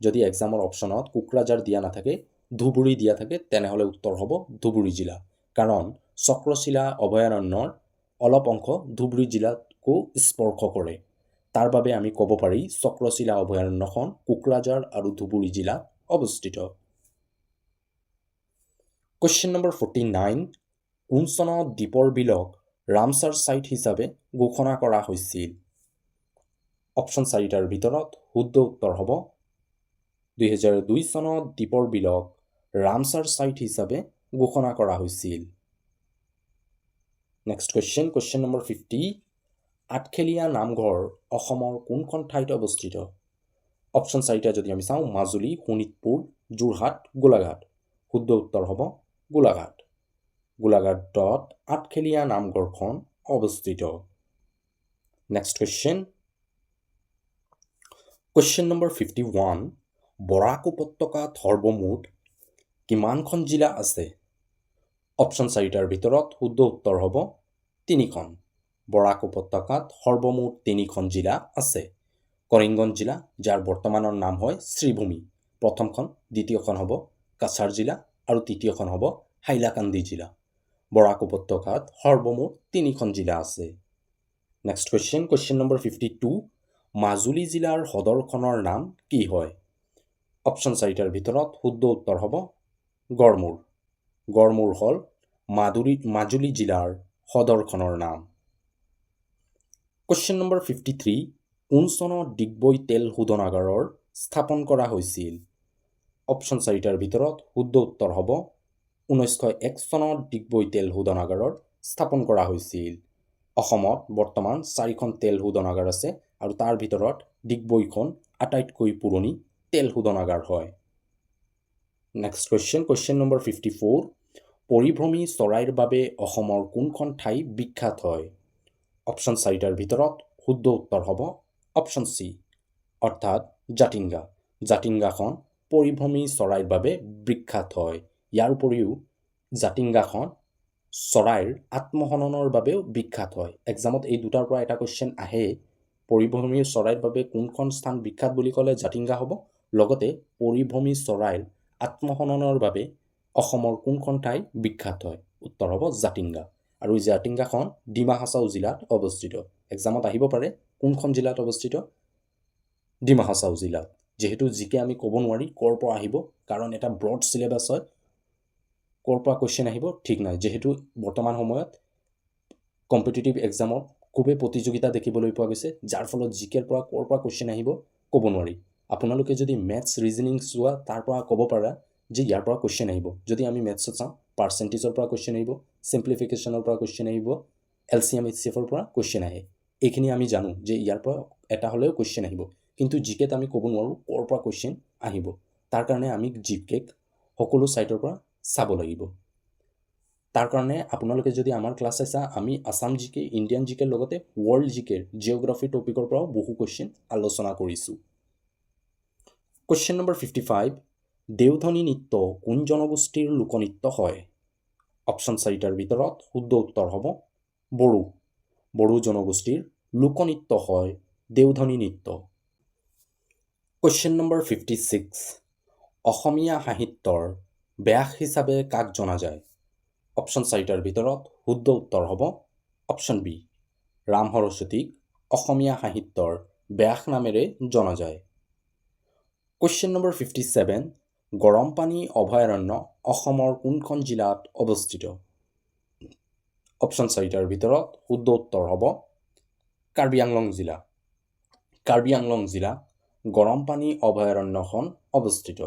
যদি এক্সামৰ অপশ্যনত কোকৰাঝাৰ দিয়া নাথাকে, ধুবুৰী দিয়া থাকে, তেনেহ'লে উত্তৰ হ'ব ধুবুৰী জিলা। কাৰণ চক্ৰশিলা অভয়াৰণ্যৰ অলপ অংশ ধুবুৰী জিলাকো স্পৰ্শ কৰে। তাৰ বাবে আমি ক'ব পাৰি চক্ৰশিলা অভয়াৰণ্যখন কোকৰাঝাৰ আৰু ধুবুৰী জিলাত অৱস্থিত। কুৱেশ্যন নম্বৰ 49, কোন চনত দীপৰ বিলক ৰামছাৰ ছাইট হিচাপে ঘোষণা কৰা হৈছিল? অপশ্যন 4টাৰ ভিতৰত শুদ্ধ উত্তৰ হ'ব 2002 চনত দীপৰ বিলক ৰামছাৰ ছাইট হিচাপে ঘোষণা কৰা হৈছিল। নেক্সট কুৱেশ্যন নম্বৰ 50, আঠখেলীয়া নামঘৰ অসমৰ কোনখন ঠাইত অৱস্থিত? অপশ্যন 4টা যদি আমি চাওঁ, মাজুলী, শোণিতপুৰ, যোৰহাট, গোলাঘাট। শুদ্ধ উত্তৰ হ'ব গোলাঘাট। গোলাঘাটত আঠখেলীয়া নামঘৰখন অৱস্থিত। নেক্সট কুৱেশ্যন নম্বৰ 51, বৰাক উপত্যকাত সৰ্বমুঠ কিমানখন জিলা আছে? অপশ্যন 4টাৰ ভিতৰত শুদ্ধ উত্তৰ হ'ব 3খন। বৰাক উপত্যকাত সৰ্বমুঠ 3খন জিলা আছে। কৰিমগঞ্জ জিলা, যাৰ বৰ্তমানৰ নাম হয় শ্ৰীভূমি, প্ৰথমখন, দ্বিতীয়খন হ'ব কাছাৰ জিলা আৰু তৃতীয়খন হ'ব হাইলাকান্দি জিলা। বৰাক উপত্যকাত সৰ্বমুঠ 3খন জিলা আছে। নেক্সট কুৱেশ্যন নম্বৰ 52, মাজুলী জিলাৰ সদৰখনৰ নাম কি হয়? অপশ্যন 4টাৰ ভিতৰত শুদ্ধ উত্তৰ হ'ব গড়মূৰ। গড়মূৰ হ'ল মাজুলী জিলাৰ সদৰখনৰ নাম। কুৱেশ্যন নম্বৰ 53, কোন চনত ডিগবৈ তেল শোধনাগাৰৰ স্থাপন কৰা হৈছিল? অপশ্যন 4টাৰ ভিতৰত শুদ্ধ উত্তৰ হ'ব 1901 চনত ডিগবৈ তেল শোধনাগাৰৰ স্থাপন কৰা হৈছিল। অসমত বৰ্তমান 4খন তেল শোধনাগাৰ আছে আৰু তাৰ ভিতৰত ডিগবৈখন আটাইতকৈ পুৰণি তেল শোধনাগাৰ হয়। নেক্সট কুৱেশ্যন নম্বৰ 54, পৰিভ্ৰমী চৰাইৰ বাবে অসমৰ কোনখন ঠাই বিখ্যাত হয়? অপশ্যন 4টাৰ ভিতৰত শুদ্ধ উত্তৰ হ'ব অপশ্যন চি, অৰ্থাৎ জাতিংগা। জাতিংগাখন পৰিভ্ৰমী চৰাইৰ বাবে বিখ্যাত হয়। ইয়াৰ উপৰিও জাতিংগাখন চৰাইৰ আত্মহননৰ বাবেও বিখ্যাত হয়। এক্সামত এই দুটাৰ পৰা এটা কুৱেশ্যন আহে, পৰিভ্ৰমী চৰাইৰ বাবে কোনখন স্থান বিখ্যাত বুলি ক'লে জাতিংগা হ'ব, লগতে পৰিভ্ৰমী চৰাইৰ আত্মহননৰ বাবে অসমৰ কোনখন ঠাই বিখ্যাত হয়? উত্তৰ হ'ব জাতিংগা। আৰু জাতিংগাখন ডিমা হাছাও জিলাত অৱস্থিত। এক্সামত আহিব পাৰে কোনখন জিলাত অৱস্থিত? ডিমা হাছাও জিলাত। যিহেতু জিকে আমি ক'ব নোৱাৰি ক'ৰ পৰা আহিব, কাৰণ এটা ব্ৰড চিলেবাছ হয়, ক'ৰ পৰা কুৱেশ্যন আহিব ঠিক নাই। যিহেতু বৰ্তমান সময়ত কম্পিটিটিভ এক্সামত খুবেই প্ৰতিযোগিতা দেখিবলৈ পোৱা গৈছে, যাৰ ফলত জিকেৰ পৰা ক'ৰ পৰা কুৱেশ্যন আহিব ক'ব নোৱাৰি। আপোনালোকে যদি মেথছ ৰিজনিং চোৱা, তাৰ পৰা ক'ব পাৰা যে ইয়াৰ পৰা কুৱেশ্যন আহিব। যদি আমি মেথছত চাওঁ, পাৰ্চেণ্টেজৰ পৰা কুৱেশ্যন আহিব, চিম্প্লিফিকেশ্যনৰ পৰা কুৱেশ্যন আহিব, LCM HCFৰ পৰা কুৱেশ্যন আহে। এইখিনি আমি জানো যে ইয়াৰ পৰা এটা হ'লেও কুৱেশ্যন আহিব, কিন্তু জিকেত আমি ক'ব নোৱাৰোঁ ক'ৰ পৰা কুৱেশ্যন আহিব। তাৰ কাৰণে আমি জিকেক সকলো ছাইডৰ পৰা চাব লাগিব। তাৰ কাৰণে আপোনালোকে যদি আমাৰ ক্লাছ চাইছা, আমি আছাম জিকে, ইণ্ডিয়ান জিকেৰ লগতে ৱৰ্ল্ড জিকেৰ জিঅ'গ্ৰাফি টপিকৰ পৰাও বহু কুৱেশ্যন আলোচনা কৰিছোঁ। কুৱেশ্যন নম্বৰ 55, দেওধনী নৃত্য কোন জনগোষ্ঠীৰ লোকনৃত্য হয়? অপশ্যন 4টাৰ ভিতৰত শুদ্ধ উত্তৰ হ'ব বড়ো। বড়ো জনগোষ্ঠীৰ লোকনৃত্য হয় দেওধনী নৃত্য। কুৱেশ্যন নম্বৰ 56, অসমীয়া সাহিত্যৰ ব্যাস হিচাপে কাক জনা যায়? অপশ্যন 4টাৰ ভিতৰত শুদ্ধ উত্তৰ হ'ব অপশ্যন বি, ৰাম সৰস্বতীক অসমীয়া সাহিত্যৰ ব্যাস নামেৰে জনা যায়। কুৱেশ্যন নম্বৰ 57, গৰমপানী অভয়াৰণ্য অসমৰ কোনখন জিলাত অৱস্থিত? অপশ্যন 4টাৰ ভিতৰত শুদ্ধ উত্তৰ হ'ব কাৰ্বি আংলং জিলা। কাৰ্বি আংলং জিলা গৰমপানী অভয়াৰণ্যখন অৱস্থিত।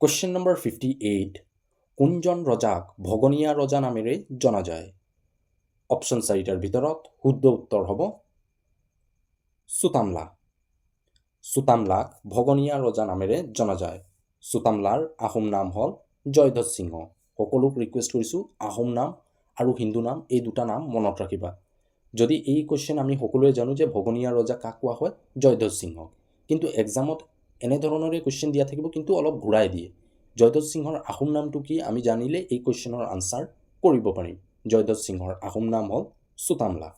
কুৱেশ্যন নম্বৰ 58, কোনজন ৰজাক ভগনীয়া ৰজা নামেৰে জনা যায়? অপশ্যন 4টাৰ ভিতৰত শুদ্ধ উত্তৰ হ'ব চুতামলা। চুতামলাক ভগনীয়া ৰজা নামেৰে জনা যায়। চুতামলাৰ আহোম নাম হ'ল জয়ধ্বজ সিংহ। সকলোক ৰিকুৱেষ্ট কৰিছোঁ আহোম নাম আৰু হিন্দু নাম এই দুটা নাম মনত ৰাখিবা। যদি এই কুৱেশ্যন আমি সকলোৱে জানো যে ভগনীয়া ৰজা কাক কোৱা হয়, জয়ধ্বজ সিংহক, কিন্তু এক্সামত এনেধৰণৰে কুৱেশ্যন দিয়া থাকিব কিন্তু অলপ ঘূৰাই দিয়ে। জয়ধ্বজ সিংহৰ আহোম নামটো কি আমি জানিলে এই কুৱেশ্যনৰ আনচাৰ কৰিব পাৰিম। জয়ধ্বজ সিংহৰ আহোম নাম হ'ল চুতামলা।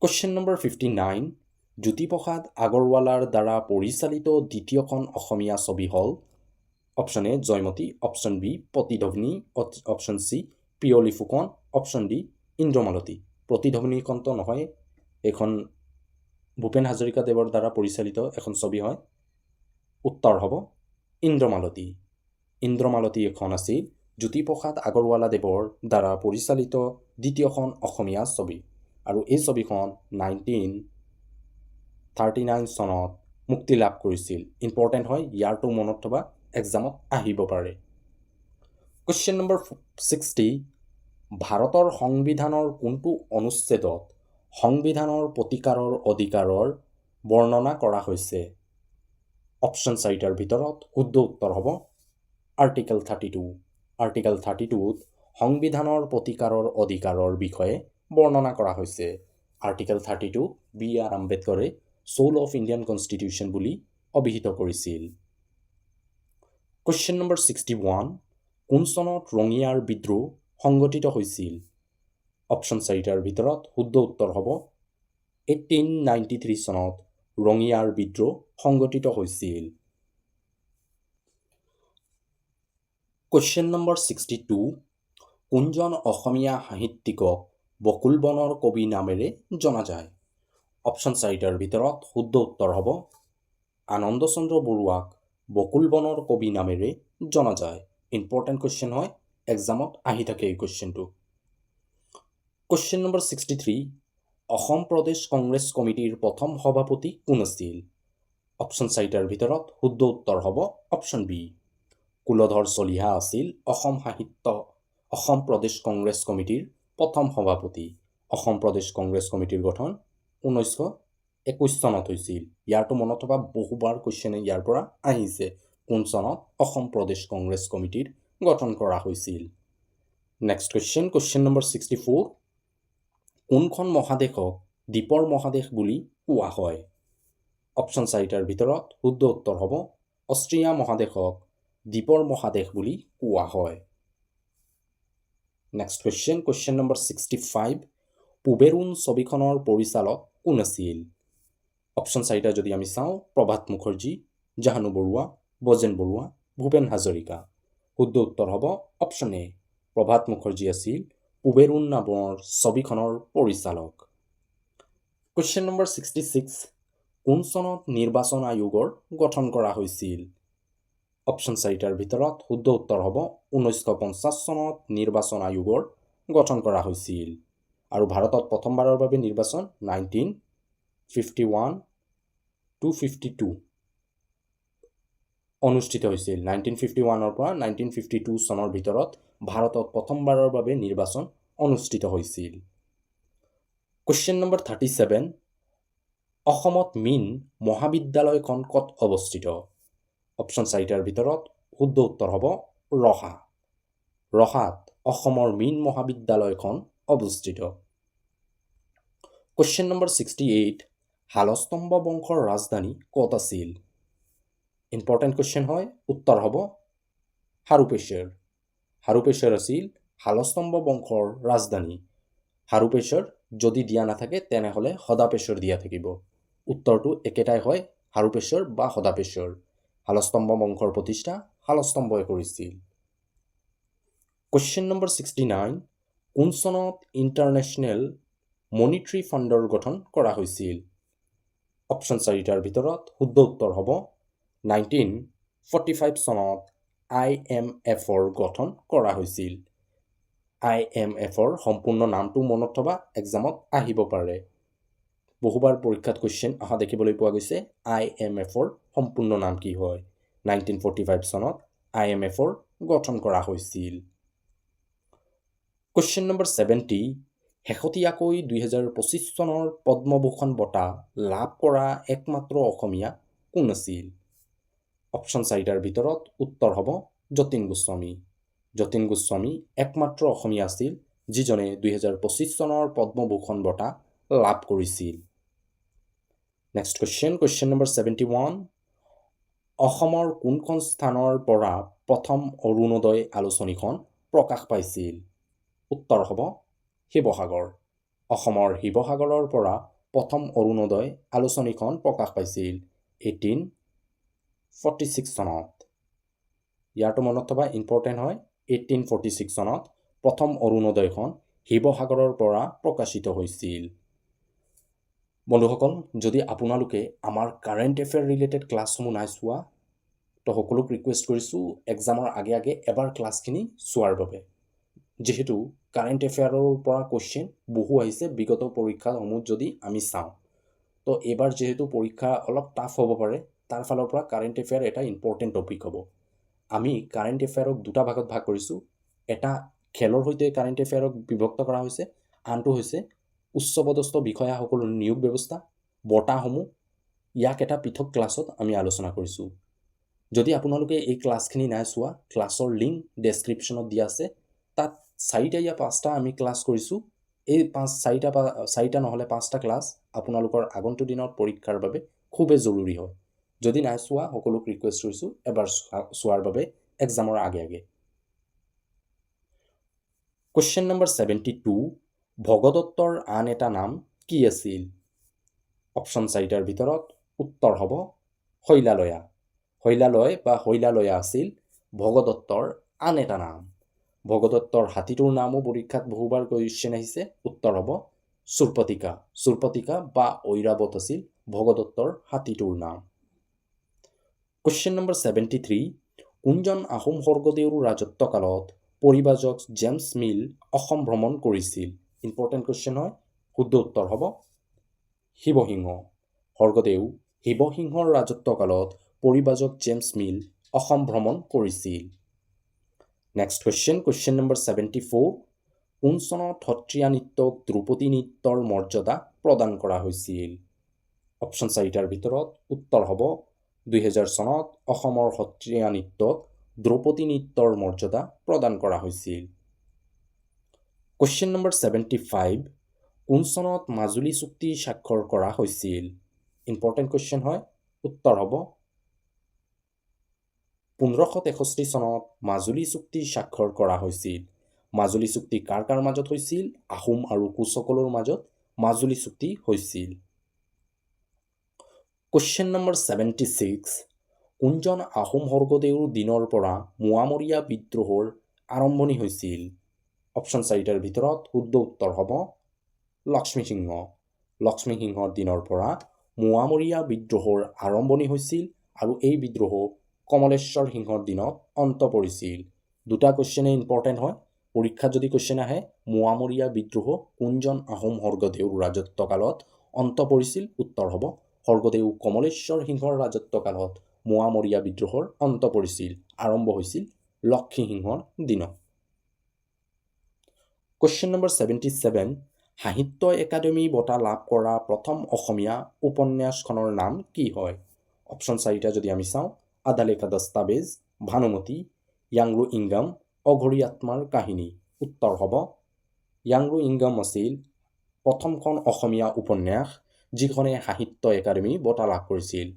কুৱেশ্যন নম্বৰ 59, জ্যোতিপ্ৰসাদ আগৰৱালাৰ দ্বাৰা পৰিচালিত দ্বিতীয়খন অসমীয়া ছবি হ'ল option A Joymoti, option B Pratidhwani, option C Piyoli Phukan, option D Indramalati. প্ৰতিধ্বনিখনটো নহয়, এইখন ভূপেন হাজৰিকাদেৱৰ দ্বাৰা পৰিচালিত এখন ছবি হয়। উত্তৰ হ'ব ইন্দ্ৰমালতী। ইন্দ্ৰমালতী এখন আছিল জ্যোতিপ্ৰসাদ আগৰৱালাদেৱৰ দ্বাৰা পৰিচালিত দ্বিতীয়খন অসমীয়া ছবি, আৰু এই ছবিখন 1939 চনত মুক্তি লাভ কৰিছিল। ইম্পৰ্টেণ্ট হয়, ইয়াৰটো মনত থবা, এক্সামত আহিব পাৰে। কুৱেশ্যন নম্বৰ 60, ভাৰতৰ সংবিধানৰ কোনটো অনুচ্ছেদত সংবিধানৰ প্ৰতিকাৰৰ অধিকাৰৰ বৰ্ণনা কৰা হৈছে? অপশ্যন 4টাৰ ভিতৰত শুদ্ধ উত্তৰ হ'ব আৰ্টিকেল 32। আৰ্টিকেল 32ত সংবিধানৰ প্ৰতিকাৰৰ অধিকাৰৰ বিষয়ে বৰ্ণনা কৰা হৈছে। Article 32 B R. আম্বেদকাৰে সোল অফ ইণ্ডিয়ান কনষ্টিটিউশ্যন বুলি অভিহিত কৰিছিল। কুৱেশ্যন নম্বৰ 61, কোন চনত ৰঙিয়াৰ বিদ্ৰোহ সংগঠিত হৈছিল? অপশ্যন 4টাৰ ভিতৰত শুদ্ধ উত্তৰ হ'ব 1893 চনত ৰঙিয়াৰ বিদ্ৰোহ সংগঠিত হৈছিল। কুৱেশ্যন নম্বৰ 62, কোনজন অসমীয়া সাহিত্যিকক বকুল বনৰ কবি নামেৰে জনা যায়? অপশ্যন 4টাৰ ভিতৰত শুদ্ধ উত্তৰ হ'ব আনন্দ চন্দ্ৰ বৰুৱাক বকুল বনৰ কবি নামেৰে জনা যায়। ইম্পৰ্টেণ্ট কুৱেশ্যন হয়, এক্সামত আহি থাকে এই কুৱেশ্যনটো। কুৱেশ্যন নম্বৰ 63, অসম প্ৰদেশ কংগ্ৰেছ কমিটিৰ প্ৰথম সভাপতি কোন আছিল? অপশ্যন 4টাৰ ভিতৰত শুদ্ধ উত্তৰ হ'ব অপশ্যন বি কুলধৰ চলিহা আছিল অসম প্ৰদেশ কংগ্ৰেছ কমিটিৰ প্ৰথম সভাপতি। অসম প্ৰদেশ কংগ্ৰেছ কমিটিৰ গঠন 1921 চনত হৈছিল। ইয়াৰটো মনত থবা, বহুবাৰ কুৱেশ্যনে ইয়াৰ পৰা আহিছে, কোন চনত অসম প্ৰদেশ কংগ্ৰেছ কমিটিৰ গঠন কৰা হৈছিল। নেক্সট কুৱেশ্যন, কুৱেশ্যন নম্বৰ 64, কোনখন মহাদেশক দ্বীপৰ মহাদেশ বুলি কোৱা হয়? অপশ্যন 4টাৰ ভিতৰত শুদ্ধ উত্তৰ হ'ব অষ্ট্ৰিয়া মহাদেশক দ্বীপৰ মহাদেশ বুলি কোৱা হয়। Next question, question number 65, Puberun ছবিখনৰ পৰিচালক কোন আছিল? অপশ্যন 4টা যদি আমি চাওঁ, প্ৰভাত মুখাৰ্জী, জাহানু বৰুৱা, বজেন বৰুৱা, ভূপেন হাজৰিকা। শুদ্ধ উত্তৰ হ'ব অপশ্যন এ প্ৰভাত মুখাৰ্জী আছিল পুবেৰুণ নামৰ ছবিখনৰ পৰিচালক। কুৱেশ্যন নম্বৰ 66, কোন চনত নিৰ্বাচন আয়োগৰ গঠন কৰা হৈছিল? অপশ্যন 4টাৰ ভিতৰত শুদ্ধ উত্তৰ হ'ব 1950 চনত নিৰ্বাচন আয়োগৰ গঠন কৰা হৈছিল। আৰু ভাৰতত প্ৰথমবাৰৰ বাবে নিৰ্বাচন 1951 to 52 অনুষ্ঠিত হৈছিল। 1951ৰ পৰা 1952 চনৰ ভিতৰত ভাৰতত প্ৰথমবাৰৰ বাবে নিৰ্বাচন অনুষ্ঠিত হৈছিল। কুৱেশ্যন নম্বৰ 37, অসমত মীন মহাবিদ্যালয়খন ক'ত অৱস্থিত? অপশ্যন 4টাৰ ভিতৰত শুদ্ধ উত্তৰ হ'ব ৰহা। ৰহাত অসমৰ মীন মহাবিদ্যালয়খন অৱস্থিত। কুৱেশ্যন নম্বৰ 68, শালস্তম্ভ বংশৰ ৰাজধানী ক'ত আছিল? ইম্পৰ্টেণ্ট কুৱেশ্যন হয়, উত্তৰ হ'ব হাৰুপেশ্বৰ। হাৰুপেশ্বৰ আছিল শালস্তম্ভ বংশৰ ৰাজধানী। হাৰুপেশ্বৰ যদি দিয়া নাথাকে তেনেহ'লে সদাপেশ্বৰ দিয়া থাকিব। উত্তৰটো একেটাই হয়, হাৰুপেশ্বৰ বা সদাপেশ্বৰ। শালস্তম্ভ বংশৰ প্ৰতিষ্ঠা শালস্তম্ভই কৰিছিল। কুৱেশ্যন নম্বৰ 69, কোন চনত ইণ্টাৰনেশ্যনেল মনিটৰী ফাণ্ডৰ গঠন কৰা হৈছিল? অপশ্যন 4টাৰ ভিতৰত শুদ্ধ উত্তৰ হ'ব 1945 চনত IMFৰ গঠন কৰা হৈছিল। IMFৰ সম্পূৰ্ণ নামটো মনত থবা, এক্সামত আহিব পাৰে। বহুবাৰ পৰীক্ষাত কুৱেশ্যন অহা দেখিবলৈ পোৱা গৈছে, IMFৰ সম্পূৰ্ণ নাম কি হয়? 1945 চনত IMFৰ গঠন কৰা হৈছিল। কুৱেশ্যন নম্বৰ 70, শেহতীয়াকৈ 2025 চনৰ পদ্মভূষণ বঁটা লাভ কৰা একমাত্ৰ অসমীয়া কোন আছিল? অপশ্যন 4টাৰ ভিতৰত উত্তৰ হ'ব যতীন গোস্বামী। যতীন গোস্বামী একমাত্ৰ অসমীয়া আছিল যিজনে 2025 চনৰ পদ্মভূষণ বঁটা লাভ কৰিছিল। Next question number 71। অসমৰ কোনখন স্থানৰ পৰা প্ৰথম অৰুণোদয় আলোচনীখন প্ৰকাশ পাইছিল? উত্তৰ হ'ব শিৱসাগৰ। অসমৰ শিৱসাগৰৰ পৰা প্ৰথম অৰুণোদয় আলোচনীখন প্ৰকাশ পাইছিল 1846 চনত। ইয়াৰটো মনত থবা, ইম্পৰ্টেণ্ট হয়। 1846 চনত প্ৰথম অৰুণোদয়খন শিৱসাগৰৰ পৰা প্ৰকাশিত হৈছিল। বন্ধুসকল, যদি আপোনালোকে আমাৰ কাৰেণ্ট এফেয়াৰ ৰিলেটেড ক্লাছসমূহ নাই চোৱা, তো সকলোক ৰিকুৱেষ্ট কৰিছোঁ এক্সামৰ আগে আগে এবাৰ ক্লাছখিনি চোৱাৰ বাবে। যিহেতু কাৰেণ্ট এফেয়াৰৰ পৰা কুৱেশ্যন বহু আহিছে বিগত পৰীক্ষাসমূহ যদি আমি চাওঁ, তো এইবাৰ যিহেতু পৰীক্ষা অলপ টাফ হ'ব পাৰে, তাৰ ফালৰ পৰা কাৰেণ্ট এফেয়াৰ এটা ইম্পৰ্টেণ্ট টপিক হ'ব। আমি কাৰেণ্ট এফেয়াৰক দুটা ভাগত ভাগ কৰিছোঁ। এটা খেলৰ সৈতে কাৰেণ্ট এফেয়াৰক বিভক্ত কৰা হৈছে, আনটো হৈছে উচ্চপদস্থ বিষয়াসকলৰ নিয়োগ ব্যৱস্থা, বঁটাসমূহ। ইয়াক এটা পৃথক ক্লাছত আমি আলোচনা কৰিছোঁ। যদি আপোনালোকে এই ক্লাছখিনি নাই চোৱা, ক্লাছৰ লিংক ডেছক্ৰিপশ্যনত দিয়া আছে। তাত 4টা या 5টা আমি ক্লাছ কৰিছোঁ। এই 4টা নহ'লে 5টা ক্লাছ আপোনালোকৰ আগন্তুক দিনত পৰীক্ষাৰ বাবে খুবেই জৰুৰী হয়। যদি নাই চোৱা, সকলোক ৰিকুৱেষ্ট কৰিছোঁ এবাৰ চোৱাৰ বাবে এক্সামৰ আগে আগে। Question number 72। ভগদত্তৰ আন এটা নাম কি আছিল? অপশ্যন 4টাৰ ভিতৰত উত্তৰ হ'ব শৈলালয়া। শৈলালয় বা শৈলালয়া আছিল ভগদত্তৰ আন এটা নাম। ভগদত্তৰ হাতীটোৰ নামো পৰীক্ষাত বহুবাৰ কুৱেশ্যন আহিছে। উত্তৰ হ'ব চুৰপতিকা। চুৰপতিকা বা ঐৰাৱত আছিল ভগদত্তৰ হাতীটোৰ নাম। Question number 73। কোনজন আহোম স্বৰ্গদেউৰ ৰাজত্বকালত পৰিব্ৰাজক জেমছ মিল অসম ভ্ৰমণ কৰিছিল? ইম্পৰ্টেণ্ট কুৱেশ্যন হয়। শুদ্ধ উত্তৰ হ'ব শিৱসিংহ। স্বৰ্গদেউ শিৱসিংহৰ ৰাজত্বকালত পৰিব্ৰাজক জেমছ মিল অসম ভ্ৰমণ কৰিছিল। Next question number 74। কোন চনত সত্ৰীয়া নৃত্যক ধ্ৰুপদী নৃত্যৰ মৰ্যাদা প্ৰদান কৰা হৈছিল? অপশ্যন 4টাৰ ভিতৰত উত্তৰ হ'ব 2000 চনত অসমৰ সত্ৰীয়া নৃত্যক ধ্ৰুপদী নৃত্যৰ মৰ্যাদা প্ৰদান কৰা হৈছিল। Question number 75। কোন চনত মাজুলী চুক্তি স্বাক্ষৰ কৰা হৈছিল? ইম্পৰ্টেণ্ট কুৱেশ্যন হয়। উত্তৰ হ'ব 1563 চনত মাজুলী চুক্তি স্বাক্ষৰ কৰা হৈছিল। মাজুলী চুক্তি কাৰ কাৰ মাজত হৈছিল? আহোম আৰু কোচসকলৰ মাজত মাজুলী চুক্তি হৈছিল। Question number 76। কোনজন আহোম স্বৰ্গদেউৰ দিনৰ পৰা মোৱামৰীয়া বিদ্ৰোহৰ আৰম্ভণি হৈছিল? অপশ্যন 4টাৰ ভিতৰত শুদ্ধ উত্তৰ হ'ব লক্ষ্মীসিংহ। লক্ষ্মীসিংহৰ দিনৰ পৰা মোৱামৰীয়া বিদ্ৰোহৰ আৰম্ভণি হৈছিল আৰু এই বিদ্ৰোহ কমলেশ্বৰ সিংহৰ দিনত অন্ত পৰিছিল। দুটা কুৱেশ্যনে ইম্পৰ্টেণ্ট হয়। পৰীক্ষাত যদি কুৱেশ্যন আহে মোৱামৰীয়া বিদ্ৰোহ কোনজন আহোম স্বৰ্গদেউৰ ৰাজত্বকালত অন্ত পৰিছিল? উত্তৰ হ'ব স্বৰ্গদেউ কমলেশ্বৰ সিংহৰ ৰাজত্বকালত মোৱামৰীয়া বিদ্ৰোহৰ অন্ত পৰিছিল, আৰম্ভ হৈছিল লক্ষ্মীসিংহৰ দিনত। Question number 77। সাহিত্য একাডেমী বঁটা লাভ কৰা প্ৰথম অসমীয়া উপন্যাসখনৰ নাম কি হয়? অপশ্যন 4টা যদি আমি চাওঁ, আদালেখা দস্তাবেজ, ভানুমতী, য়াংলো ইংগাম, অঘৰী আত্মাৰ কাহিনী। উত্তৰ হ'ব য়াংলো ইংগাম আছিল প্ৰথমখন অসমীয়া উপন্যাস যিখনে সাহিত্য একাডেমী বঁটা লাভ কৰিছিল।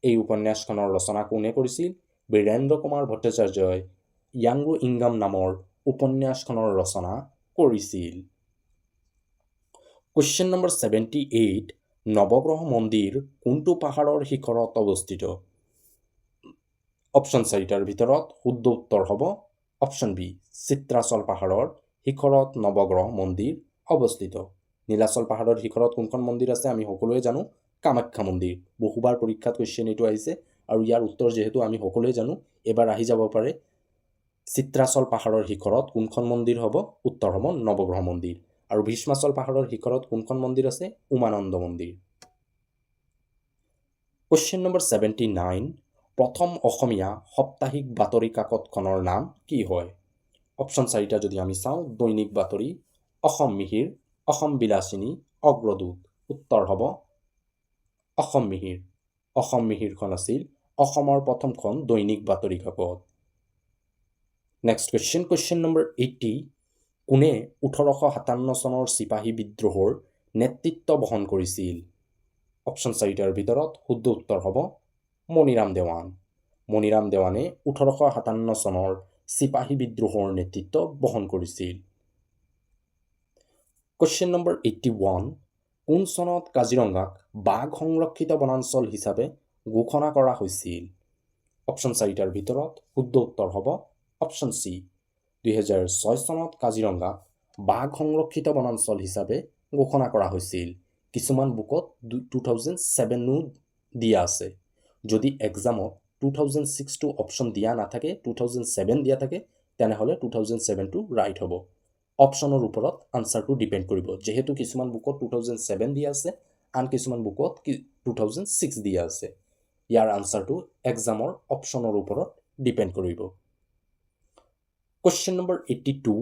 এই উপন্যাসখনৰ ৰচনা কোনে কৰিছিল? বীৰেন্দ্ৰ কুমাৰ ভট্টাচাৰ্যই য়াংলো ইংগাম নামৰ উপন্যাসখনৰ ৰচনা কৰিছিল। Question number 78। নৱগ্ৰহ মন্দিৰ কোনটো পাহাৰৰ শিখৰত অৱস্থিত? অপশ্যন 4টাৰ ভিতৰত শুদ্ধ উত্তৰ হ'ব অপশ্যন বি, চিত্ৰাচল পাহাৰৰ শিখৰত নৱগ্ৰহ মন্দিৰ অৱস্থিত। নীলাচল পাহাৰৰ শিখৰত কোনখন মন্দিৰ আছে আমি সকলোৱে জানো? কামাখ্যা মন্দিৰ। বহুবাৰ পৰীক্ষাত কুৱেশ্যন এইটো আহিছে আৰু ইয়াৰ উত্তৰ যিহেতু আমি সকলোৱে জানো, এবাৰ আহি যাব পাৰে চিত্ৰাচল পাহাৰৰ শিখৰত কোনখন মন্দিৰ হ'ব? উত্তৰ হ'ব নৱগ্ৰহ মন্দিৰ। আৰু ভীষ্মাচল পাহাৰৰ শিখৰত কোনখন মন্দিৰ আছে? উমানন্দ মন্দিৰ। Question number 79। প্ৰথম অসমীয়া সাপ্তাহিক বাতৰি কাকতখনৰ নাম কি হয়? অপশ্যন 4টা যদি আমি চাওঁ, দৈনিক বাতৰি, অসম মিহিৰ, অসম বিলাসিনী, অগ্ৰদূত। উত্তৰ হ'ব অসম মিহিৰ। অসম মিহিৰখন আছিল অসমৰ প্ৰথমখন দৈনিক বাতৰি কাকত। নেক্সট কুৱেশ্যন নম্বৰ 80, কোনে 1857 চনৰ চিপাহী বিদ্ৰোহৰ নেতৃত্ব বহন কৰিছিল? অপশ্যন 4টাৰ ভিতৰত শুদ্ধ উত্তৰ হ'ব মণিৰাম দেৱান। মণিৰাম দেৱানে 1857 চনৰ চিপাহী বিদ্ৰোহৰ নেতৃত্ব বহন কৰিছিল। কুৱেশ্যন নম্বৰ 81, কোন চনত কাজিৰঙাক বাঘ সংৰক্ষিত বনাঞ্চল হিচাপে ঘোষণা কৰা হৈছিল? অপশ্যন 4টাৰ ভিতৰত শুদ্ধ উত্তৰ হ'ব অপশ্যন চি, 2006 চনত কাজিৰঙাক বাঘ সংৰক্ষিত বনাঞ্চল হিচাপে ঘোষণা কৰা হৈছিল। কিছুমান বুকত 2007 দিয়া আছে। যদি এক্সামত 2006টো অপশ্যন দিয়া নাথাকে, 2007 দিয়া থাকে, তেনেহ'লে 2007টো ৰাইট হ'ব। অপশ্যনৰ ওপৰত আনচাৰটো ডিপেণ্ড কৰিব। যিহেতু কিছুমান বুকত 2007 দিয়া আছে, আন কিছুমান বুকত 2006 দিয়া আছে। ইয়াৰ আনচাৰটো এক্সামৰ অপশ্যনৰ ওপৰত ডিপেণ্ড কৰিব। কুৱেশ্যন নম্বৰ 82,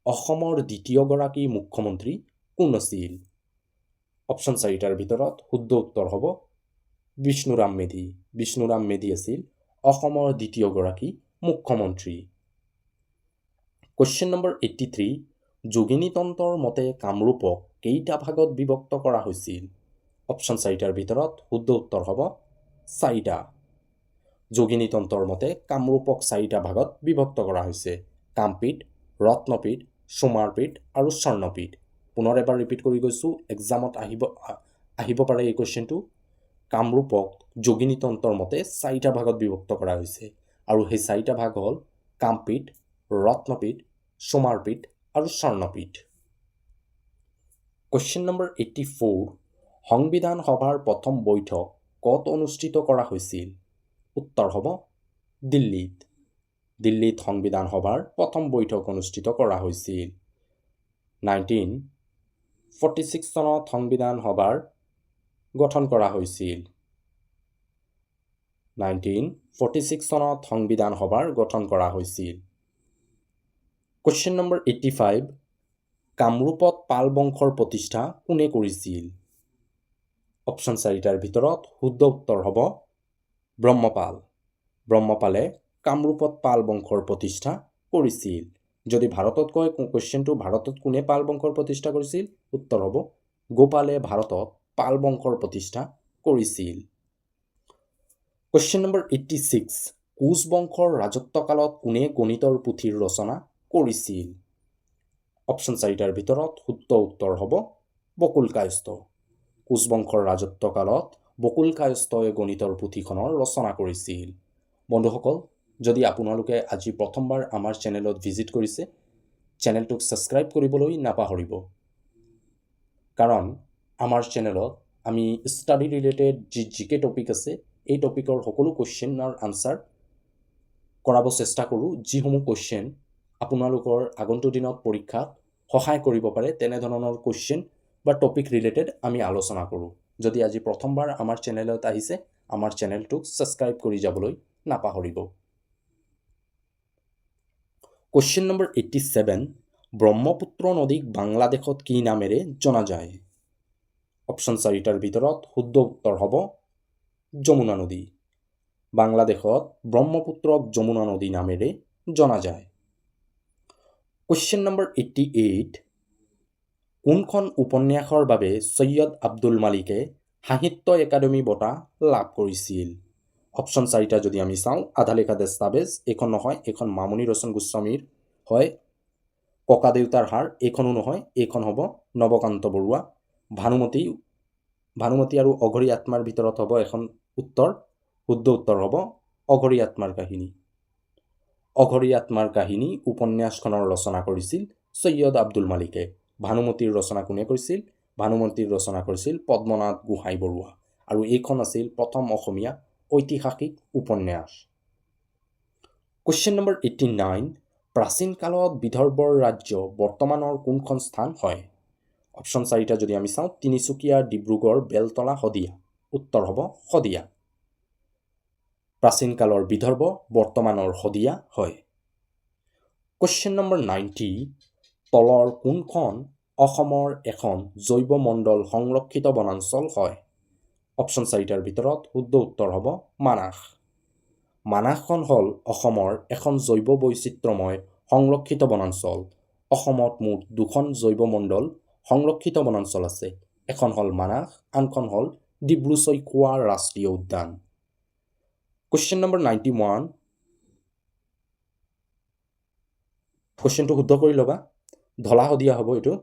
অসমৰ দ্বিতীয়গৰাকী মুখ্যমন্ত্ৰী কোন আছিল? অপশ্যন 4টাৰ ভিতৰত শুদ্ধ উত্তৰ হ'ব বিষ্ণুৰাম মেধি। বিষ্ণুৰাম মেধি আছিল অসমৰ দ্বিতীয়গৰাকী মুখ্যমন্ত্ৰী। কুৱেশ্যন নম্বৰ 83, যোগিনীতন্ত্ৰৰ মতে কামৰূপক কেইটা ভাগত বিভক্ত কৰা হৈছিল? অপশ্যন 4টাৰ ভিতৰত শুদ্ধ উত্তৰ হ'ব 4টা। যোগিনীতন্ত্ৰৰ মতে কামৰূপক 4টা ভাগত বিভক্ত কৰা হৈছে: কামপীঠ, ৰত্নপীঠ, সোমাৰপীঠ আৰু স্বৰ্ণপীঠ। পুনৰ এবাৰ ৰিপিট কৰি গৈছোঁ, এক্সামত আহিব পাৰে এই কুৱেশ্যনটো। কামৰূপক যোগিনীতন্ত্ৰৰ মতে 4টা ভাগত বিভক্ত কৰা হৈছে, আৰু সেই 4টা ভাগ হ'ল কামপীঠ, ৰত্নপীঠ, সোমাৰপীঠ আৰু স্বৰ্ণপীঠ। কুৱেশ্যন নম্বৰ 84, সংবিধান সভাৰ প্ৰথম বৈঠক ক'ত অনুষ্ঠিত কৰা হৈছিল? উত্তৰ হ'ব দিল্লীত। দিল্লীত সংবিধান সভাৰ প্ৰথম বৈঠক অনুষ্ঠিত কৰা হৈছিল। 1946 চনত সংবিধান সভাৰ গঠন কৰা হৈছিল। 1946 চনত সংবিধান সভাৰ গঠন কৰা হৈছিল। কুৱেশ্যন নম্বৰ 85, কামৰূপত পাল বংশৰ প্ৰতিষ্ঠা কোনে কৰিছিল? অপশ্যন 4টাৰ ভিতৰত শুদ্ধ উত্তৰ হ'ব ব্ৰহ্মপাল। ব্ৰহ্মপালে কামৰূপত পাল বংশৰ প্ৰতিষ্ঠা কৰিছিল। যদি ভাৰতত কয় কুৱেশ্যনটো, ভাৰতত কোনে পাল বংশৰ প্ৰতিষ্ঠা কৰিছিল? উত্তৰ হ'ব গোপালে ভাৰতত পাল বংশৰ প্ৰতিষ্ঠা কৰিছিল। কুৱেশ্যন নম্বৰ 86, কোচ বংশৰ ৰাজত্বকালত কোনে গণিতৰ পুথিৰ ৰচনা কৰিছিল? অপশ্যন 4টাৰ ভিতৰত শুদ্ধ উত্তৰ হ'ব বকুল কায়স্থ। কোচ বংশৰ ৰাজত্বকালত বকুল কায়স্থই গণিতৰ পুথিখনৰ ৰচনা কৰিছিল। বন্ধুসকল, যদি আপোনালোকে আজি প্ৰথমবাৰ আমাৰ চেনেলত ভিজিট কৰিছে, চেনেলটোক ছাবস্ক্ৰাইব কৰিবলৈ নাপাহৰিব। কাৰণ আমাৰ চেনেলত আমি ষ্টাডি ৰিলেটেড যি জিকে টপিক আছে, এই টপিকৰ সকলো কুৱেশ্যনৰ আনচাৰ কৰাব চেষ্টা কৰোঁ। যিসমূহ কুৱেশ্যন আপোনালোকৰ আগন্তুক দিনত পৰীক্ষাত সহায় কৰিব পাৰে, তেনেধৰণৰ কুৱেশ্যন বা টপিক ৰিলেটেড আমি আলোচনা কৰোঁ। যদি আজি প্ৰথমবাৰ আমাৰ চেনেলত আহিছে, আমাৰ চেনেলটোক ছাবস্ক্ৰাইব কৰি যাবলৈ নাপাহৰিব। কুৱেশ্যন নম্বৰ 87, ব্ৰহ্মপুত্ৰ নদীক বাংলাদেশত কি নামেৰে জনা যায়? অপশ্যন 4টাৰ ভিতৰত শুদ্ধ উত্তৰ হ'ব যমুনা নদী। বাংলাদেশত ব্ৰহ্মপুত্ৰক যমুনা নদী নামেৰে জনা যায়। কুৱেশ্যন নম্বৰ 88, কোনখন উপন্যাসৰ বাবে সৈয়দ আব্দুল মালিকে সাহিত্য একাডেমী বঁটা লাভ কৰিছিল? অপশ্যন 4টা যদি আমি চাওঁ, আধালেখা দেস্তাবেজ, এইখন নহয়, এইখন মামণি ৰয়ছম গোস্বামীৰ হয়। ককাদেউতাৰ হাড়, এইখনো নহয়, এইখন হ'ব নৱকান্ত বৰুৱা। ভানুমতী আৰু অঘৰী আত্মাৰ ভিতৰত হ'ব এখন উত্তৰ। শুদ্ধ উত্তৰ হ'ব অঘৰী আত্মাৰ কাহিনী। অঘৰী আত্মাৰ কাহিনী উপন্যাসখনৰ ৰচনা কৰিছিল সৈয়দ আব্দুল মালিকে। ভানুমতীৰ ৰচনা কোনে কৰিছিল? ভানুমতীৰ ৰচনা কৰিছিল পদ্মনাথ গোহাঁই বৰুৱা, আৰু এইখন আছিল প্ৰথম অসমীয়া ঐতিহাসিক উপন্যাস। কুৱেশ্যন নম্বৰ 89, প্ৰাচীন কালত বিদৰ্ভৰ ৰাজ্য বৰ্তমানৰ কোনখন স্থান হয়? অপশ্যন 4টা যদি আমি চাওঁ, তিনিচুকীয়া, ডিব্ৰুগড়, বেলতলা, শদিয়া। উত্তৰ হ'ব শদিয়া। প্ৰাচীন কালৰ বিদৰ্ভ বৰ্তমানৰ শদিয়া হয়। কুৱেশ্যন নম্বৰ 90, তলৰ কোনখন অসমৰ এখন জৈৱমণ্ডল সংৰক্ষিত বনাঞ্চল হয়? অপশ্যন 4টাৰ ভিতৰত শুদ্ধ উত্তৰ হ'ব মানাহ। মানাহখন হ'ল অসমৰ এখন জৈৱ বৈচিত্ৰ্যময় সংৰক্ষিত বনাঞ্চল। অসমত মুঠ 2খন জৈৱমণ্ডল সংৰক্ষিত বনাঞ্চল আছে। এখন হ'ল মানাহ, আনখন হ'ল ডিব্ৰু-ছৈখোৱা ৰাষ্ট্ৰীয় উদ্যান। কুৱেশ্যন নম্বৰ 91, কুৱেশ্যনটো শুদ্ধ কৰি ল'বা। ধলা শদিয়া হ'ব এইটো।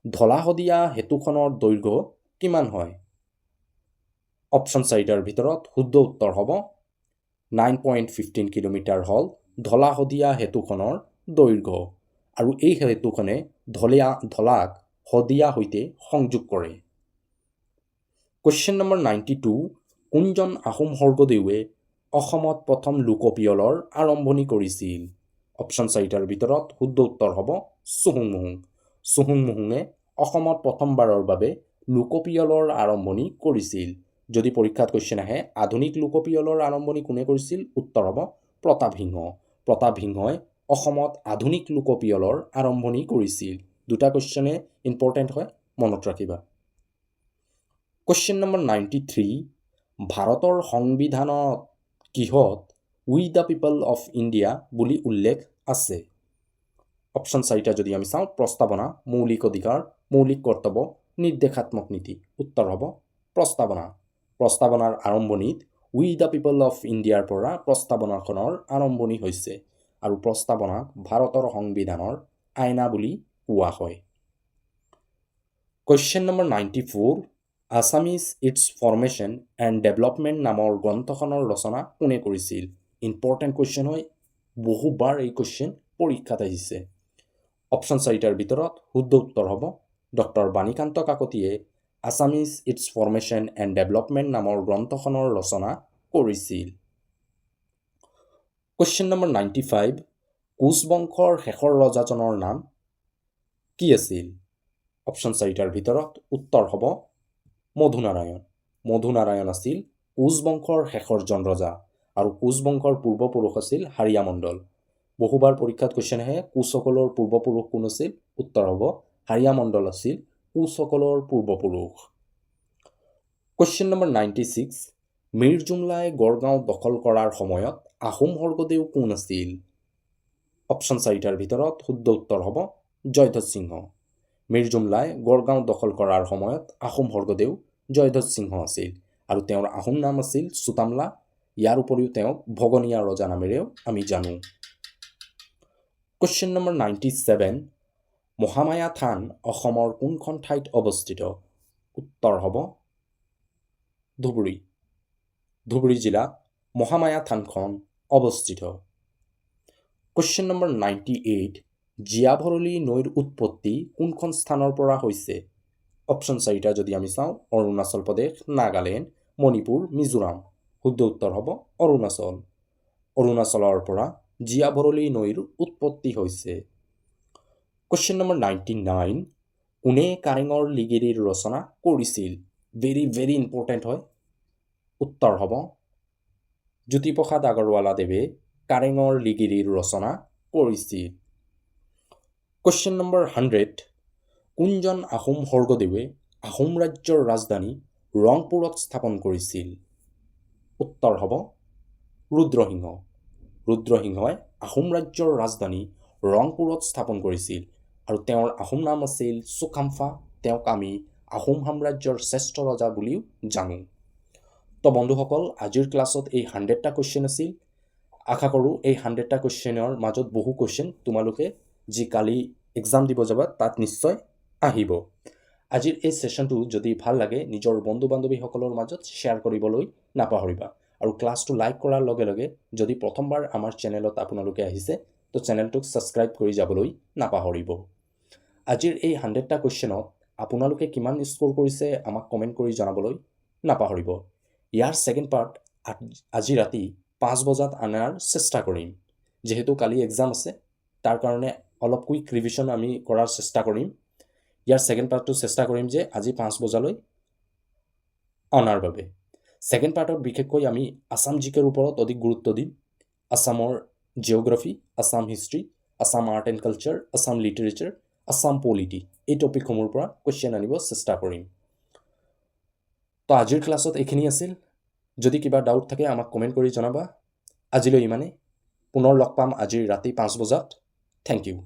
ধলা শদিয়া সেতুখনৰ দৈৰ্ঘ্য কিমান হয়? অপশ্যন 4টাৰ ভিতৰত শুদ্ধ উত্তৰ হ'ব 9.15 কিলোমিটাৰ হ'ল ধলা শদিয়া সেতুখনৰ দৈৰ্ঘ্য। আৰু এই সেতুখনে ধলাক শদিয়া সৈতে সংযোগ কৰে। কুৱেশ্যন নম্বৰ 92, কোনজন আহোম স্বৰ্গদেৱে অসমত প্ৰথম লোকপিয়লৰ আৰম্ভণি কৰিছিল? অপশ্যন 4টাৰ ভিতৰত শুদ্ধ উত্তৰ হ'ব চুহুংমুহুং। চুহুংমুহুঙে অসমত প্ৰথমবাৰৰ বাবে লোকপিয়লৰ আৰম্ভণি কৰিছিল। যদি পৰীক্ষাত কুৱেশ্যন আহে আধুনিক লোকপিয়লৰ আৰম্ভণি কোনে কৰিছিল? উত্তৰ হ'ব প্ৰতাপসিংহ। প্ৰতাপসিংহই অসমত আধুনিক লোকপিয়লৰ আৰম্ভণি কৰিছিল। দুটা কুৱেশ্যনে ইম্পৰ্টেণ্ট হয়, মনত ৰাখিবা। কুৱেশ্যন নম্বৰ 93, ভাৰতৰ সংবিধানত কিহত উই দ্য পিপল অফ ইণ্ডিয়া বুলি উল্লেখ আছে? অপশ্যন 4টা যদি আমি চাওঁ, প্ৰস্তাৱনা, মৌলিক অধিকাৰ, মৌলিক কৰ্তব্য, নিৰ্দেশাত্মক নীতি। উত্তৰ হ'ব প্ৰস্তাৱনা। প্ৰস্তাৱনাৰ আৰম্ভণিত উই দ্য পিপল অফ ইণ্ডিয়াৰ পৰা প্ৰস্তাৱনাখনৰ আৰম্ভণি হৈছে আৰু প্ৰস্তাৱনাক ভাৰতৰ সংবিধানৰ আইনা বুলি কোৱা হয়। Question number 94, Assamese its formation and development নামৰ গ্ৰন্থখনৰ ৰচনা কোনে কৰিছিল? ইম্পৰ্টেণ্ট কুৱেশ্যন হয়, বহুবাৰ এই কুৱেশ্যন পৰীক্ষাত আহিছে। অপশ্যন 4টাৰ ভিতৰত শুদ্ধ উত্তৰ হ'ব ডক্টৰ বাণীকান্ত কাকতিয়ে Assamese its formation and development নামৰ গ্ৰন্থখনৰ ৰচনা কৰিছিল। কুৱেশ্যন নম্বৰ 95, কোচ বংশৰ শেষৰ ৰজাজনৰ নাম কি আছিল? অপশ্যন 4টাৰ ভিতৰত উত্তৰ হ'ব মধুনাৰায়ণ। মধুনাৰায়ণ আছিল কোচ বংশৰ শেষৰজন ৰজা আৰু কোচ বংশৰ পূৰ্বপুৰুষ আছিল হাৰিয়া মণ্ডল। বহুবাৰ পৰীক্ষাত কুৱেশ্যন আহে কোচসকলৰ পূৰ্বপুৰুষ কোন আছিল? উত্তৰ হ'ব হাৰিয়া মণ্ডল আছিল কোচসকলৰ পূৰ্বপুৰুষ। কুৱেশ্যন নম্বৰ 96, মীৰ জুমলাই গড়গাঁও দখল কৰাৰ সময়ত আহোম স্বৰ্গদেউ কোন আছিল? অপশ্যন 4টাৰ ভিতৰত শুদ্ধ উত্তৰ হ'ব জয়ধ্বজ সিংহ। মীৰ জুমলাই গড়গাঁও দখল কৰাৰ সময়ত আহোম স্বৰ্গদেউ জয়ধ্বজ সিংহ আছিল আৰু তেওঁৰ আহোম নাম আছিল চুতামলা। ইয়াৰ উপৰিও তেওঁক ভগনীয়া ৰজা নামেৰেও আমি জানো। কুৱেশ্যন নম্বৰ 97, মহামায়া থান অসমৰ কোনখন ঠাইত অৱস্থিত? উত্তৰ হ'ব ধুবুৰী। ধুবুৰী জিলাত মহামায়া থানখন অৱস্থিত। কুৱেশ্যন নম্বৰ 98, জীয়াভৰলী নৈৰ উৎপত্তি কোনখন স্থানৰ পৰা হৈছে? অপশ্যন 4টা যদি আমি চাওঁ, অৰুণাচল প্ৰদেশ, নাগালেণ্ড, মণিপুৰ, মিজোৰাম। শুদ্ধ উত্তৰ হ'ব অৰুণাচল। অৰুণাচলৰ পৰা জীয়াভৰলী নৈৰ উৎপত্তি হৈছে। কুৱেশ্যন নম্বৰ 99, কোনে কাৰেঙৰ লিগিৰীৰ ৰচনা কৰিছিল? ভেৰি ইম্পৰ্টেণ্ট হয়। উত্তৰ হ'ব জ্যোতিপ্ৰসাদ আগৰৱালাদেৱে কাৰেঙৰ লিগিৰীৰ ৰচনা কৰিছিল। কুৱেশ্যন নম্বৰ 100, কোনজন আহোম স্বৰ্গদেৱে আহোম ৰাজ্যৰ ৰাজধানী ৰংপুৰত স্থাপন কৰিছিল? উত্তৰ হ'ব ৰুদ্ৰসিংহ। ৰুদ্ৰসিংহই আহোম ৰাজ্যৰ ৰাজধানী ৰংপুৰত স্থাপন কৰিছিল আৰু তেওঁৰ আহোম নাম আছিল চুকাম্ফা। তেওঁক আমি আহোম সাম্ৰাজ্যৰ শ্ৰেষ্ঠ ৰজা বুলিও জানো। তো বন্ধুসকল, আজিৰ ক্লাছত এই 100টা কুৱেশ্যন আছিল। আশা কৰোঁ এই 100টা কুৱেশ্যনৰ মাজত বহু কুৱেশ্যন তোমালোকে যি কালি এক্সাম দিব যাবা তাত নিশ্চয় আহিব। আজিৰ এই ছেশ্যনটো যদি ভাল লাগে নিজৰ বন্ধু বান্ধৱীসকলৰ মাজত শ্বেয়াৰ কৰিবলৈ নাপাহৰিবা আৰু ক্লাছটো লাইক কৰাৰ লগে লগে যদি প্ৰথমবাৰ আমাৰ চেনেলত আপোনালোকে আহিছে তো চেনেলটোক ছাবস্ক্ৰাইব কৰি যাবলৈ নাপাহৰিব। আজিৰ এই 100টা কুৱেশ্যনত আপোনালোকে কিমান স্ক'ৰ কৰিছে আমাক কমেণ্ট কৰি জনাবলৈ নাপাহৰিব। ইয়াৰ ছেকেণ্ড পাৰ্ট আজি ৰাতি 5 বজাত অনাৰ চেষ্টা কৰিম। যিহেতু কালি এক্সাম আছে তাৰ কাৰণে অলপ কুইক ৰিভিজন আমি কৰাৰ চেষ্টা কৰিম। ইয়াৰ ছেকেণ্ড পাৰ্টটো চেষ্টা কৰিম যে আজি 5 বজালৈ অনাৰ বাবে। ছেকেণ্ড পাৰ্টত বিশেষকৈ আমি আছাম জিকেৰ ওপৰত অধিক গুৰুত্ব দিম। আছামৰ geography, Assam history, Assam art and culture, Assam literature, Assam polity এই টপিকসমূহৰ পৰা কুৱেশ্যন আনিব চেষ্টা কৰিম। তো আজিৰ ক্লাছত এইখিনি আছিল। যদি কিবা ডাউট থাকে আমাক কমেণ্ট কৰি জনাবা। আজিলৈ ইমানেই। পুনৰ লগ পাম আজিৰ ৰাতি 5 বজাত। Thank U.